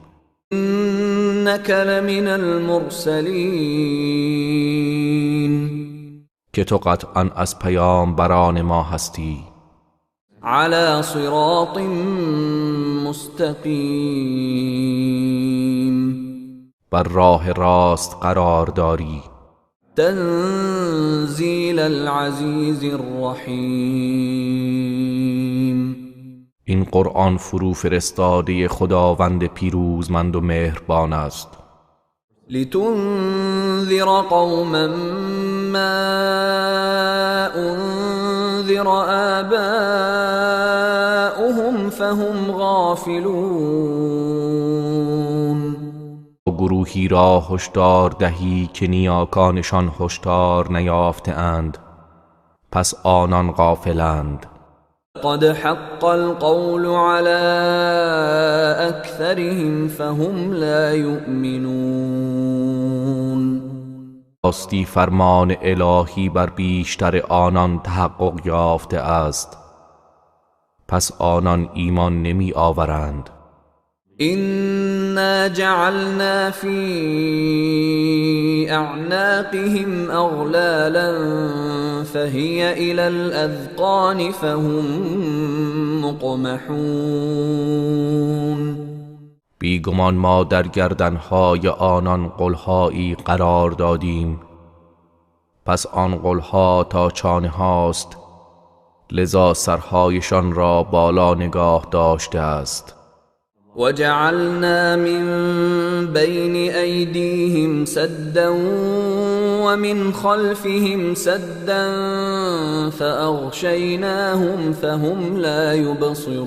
انک لمن المرسلین. که تو قطعا از پیامبران ما هستی. علی صراط مستقیم. بر راه راست قرار داری. تنزیل العزیز الرحیم. این قرآن فرو فرستاده خداوند پیروزمند و مهربان است لتنذر قوما ما انذر آباؤهم فهم غافلون گروهی را هشدار دهی که نیاکانشان هشدار نیافته اند پس آنان غافلند قد حق القول على اكثرهم فهم لا يؤمنون راستی فرمان الهی بر بیشتر آنان تحقق یافته است پس آنان ایمان نمی آورند إنا جعلنا في أعناقهم أغلالا فهي إلى الأذقان فهم مقمحون بیگمان ما در گردنهای آنان قلهایی قرار دادیم پس آن قلها تا چانه هاست لذا سرهایشان را بالا نگاه داشته است وجعلنا من بين أيديهم سدا ومن خلفهم سدا فأغشيناهم فهم لا يبصرون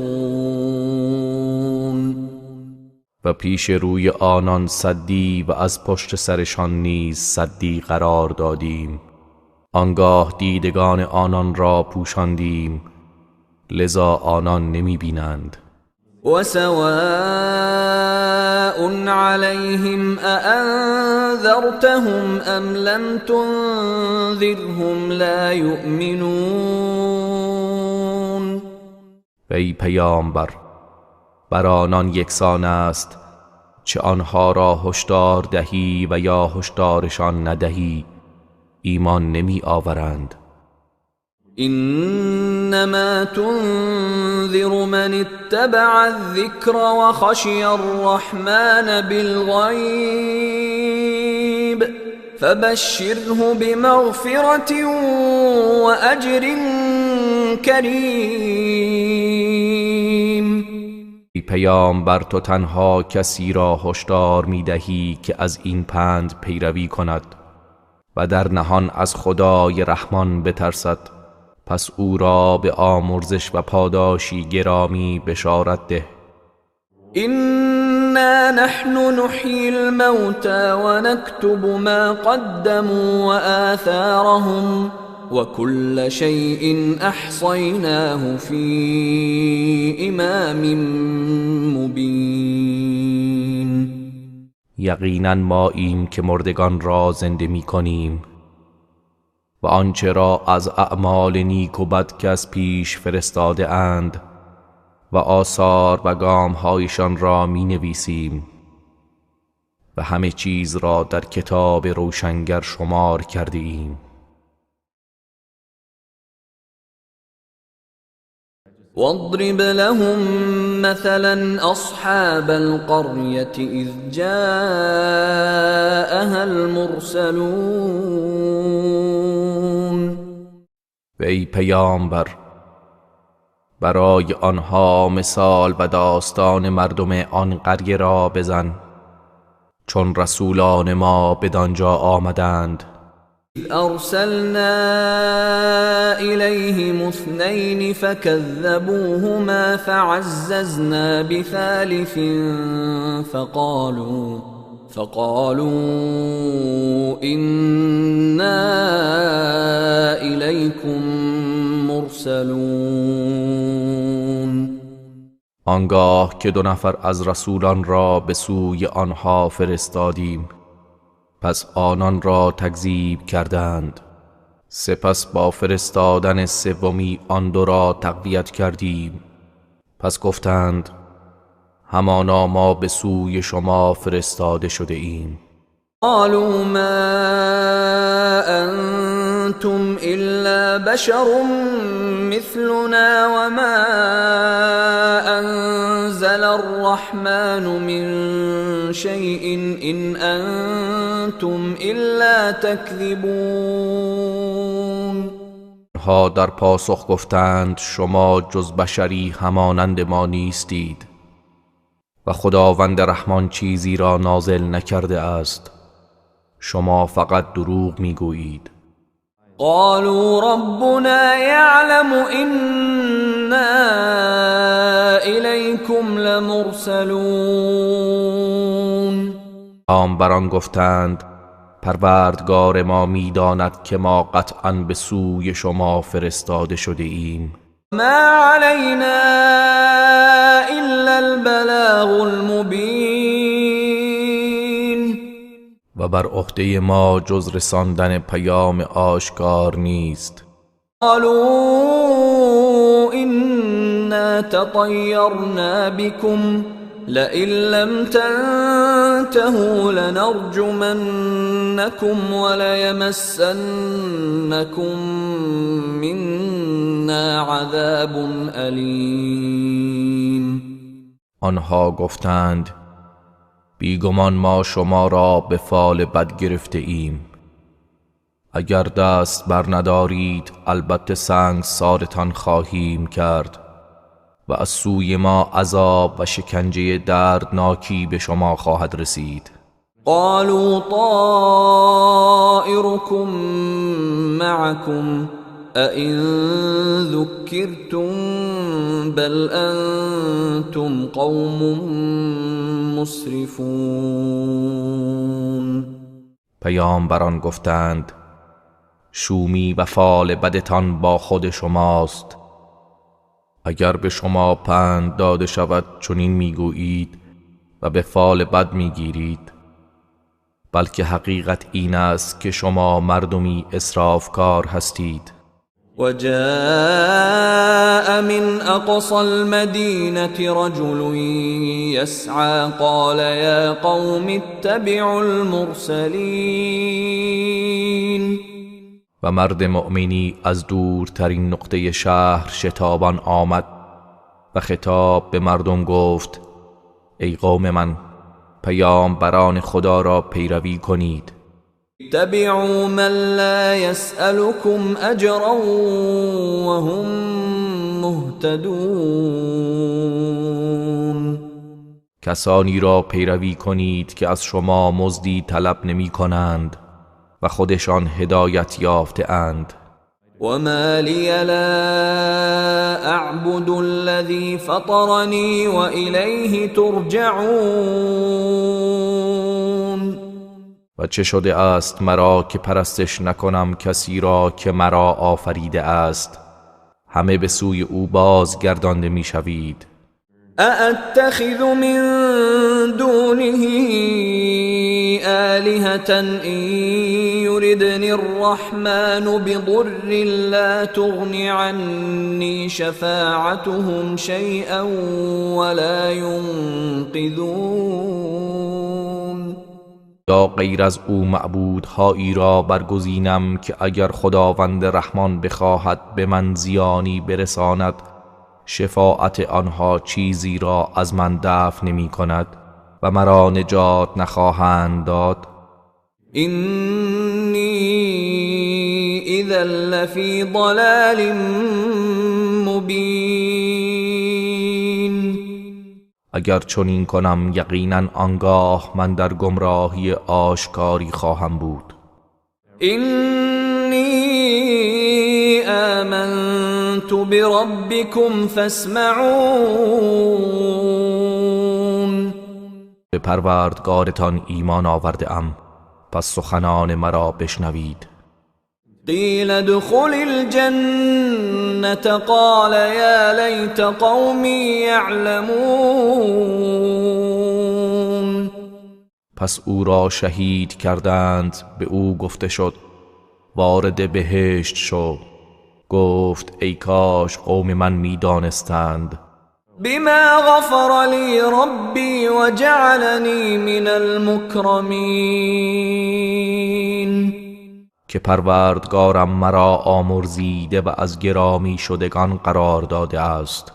و پیش روی آنان سدی و از پشت سرشان نیز سدی قرار دادیم آنگاه دیدگان آنان را پوشاندیم لذا آنان نمی بینند وسواء عليهم أأنذرتهم أم لم تنذرهم لا يؤمنون و ای پیامبر بر آنان یکسان است چه آنها را هشدار دهی و یا هشدارشان ندهی ایمان نمی آورند إنما تنذر من اتبع الذكر وخشي الرحمن بالغيب فبشره بمغفرة وأجر كريم ای پیامبر تو تنها کسی را هشدار می دهی که از این پند پیروی کند و در نهان از خدای رحمان بترسد پس او را به آمرزش و پاداشی گرامی بشارت ده إنا نحن نحيي الموتى ونكتب ما قدموا وآثارهم وكل شيء أحصيناه في إمام مبين یقینا ماییم که مردگان را زنده می کنیم و آنچه را از اعمال نیک و بد که از پیش فرستاده اند و آثار و گامهایشان را می نویسیم و همه چیز را در کتاب روشنگر شمار کرده ایم واضرب لهم مثلا أصحاب القرية إذ جاءها المرسلون و ای پیامبر برای آنها مثال و داستان مردم آن قریه را بزن چون رسولان ما بدانجا آمدند أرسلنا إليهم اثنين فكذبوهما فعززنا بثالث فقالوا إنا إليكم مرسلون آنگاه که 2 نفر از رسولان را به سوی آنها فرستادیم پس آنان را تکذیب کردند سپس با فرستادن سومی آن 2 را تقویت کردیم پس گفتند همانا ما به سوی شما فرستاده شده ایم قالوا ما أنتم إلا بشر مثلنا وما أنزل الرحمن من شيء إن أنتم إلا تكذبون آنها در پاسخ گفتند شما جز بشری همانند ما نیستید و خداوند رحمان چیزی را نازل نکرده است، شما فقط دروغ میگویید. قالوا ربنا يعلم إنا إليكم لمرسلون. پیامبران گفتند پروردگار ما میداند که ما قطعاً به سوی شما فرستاده شده ایم. ما علينا إلا البلاغ المبين. و بر عهده ما جز رساندن پیام آشکار نیست. قالوا إنا تطيرنا بكم لئن لم تنتهوا لنرجمنكم وليمسنكم منا عذاب أليم. آنها گفتند بیگمان ما شما را به فال بد گرفته ایم. اگر دست بر ندارید البته سنگسارتان خواهیم کرد و از سوی ما عذاب و شکنجه دردناکی به شما خواهد رسید. قالوا طائركم معكم أئن ذكرتم بل أنتم قوم مسرفون. پیامبران گفتند شومی و فال بدتان با خود شماست. اگر به شما پند داده شود چنین میگویید و به فال بد میگیرید، بلکه حقیقت این است که شما مردمی اسرافکار هستید. وجاء من أقصى المدينة رجل يسعى قال يا قوم اتبعوا المرسلين. و مرد مؤمنی از دورترین نقطه شهر شتابان آمد و خطاب به مردم گفت ای قوم من، پیامبران خدا را پیروی کنید. اتبعوا من لا يسألكم أجرا وهم مهتدون. کسانی را پیروی کنید که از شما مزدی طلب نمی کنند و خودشان هدایت یافته اند. وما لي لا أعبد الذي فطرني وإليه ترجعون. و چه شده است مرا که پرستش نکنم کسی را که مرا آفریده است، همه به سوی او بازگردانده می شوید. أأتخذ من دونه آلهة إن يردني الرحمن بضر لا تغن عني شفاعتهم شيئا ولا ينقذون. یا غیر از او معبودهایی را برگزینم که اگر خداوند رحمان بخواهد به من زیانی برساند، شفاعت آنها چیزی را از من دفع نمی کند و مرا نجات نخواهند داد. اینی اذا لفی ضلال مبین. اگر چنین کنم یقینا آنگاه من در گمراهی آشکاری خواهم بود. اینی آمنت بربکم فاسمعون. به پروردگارتان ایمان آورده ام، پس سخنان مرا بشنوید. قیل ادخل الجنة قال یا لیت قومی یعلمون. پس او را شهید کردند، به او گفته شد وارد بهشت شو. گفت ای کاش قوم من می دانستند. بما غفر لی ربی و جعلنی من المکرمین. که پروردگارم مرا آمرزیده و از گرامی شدگان قرار داده است.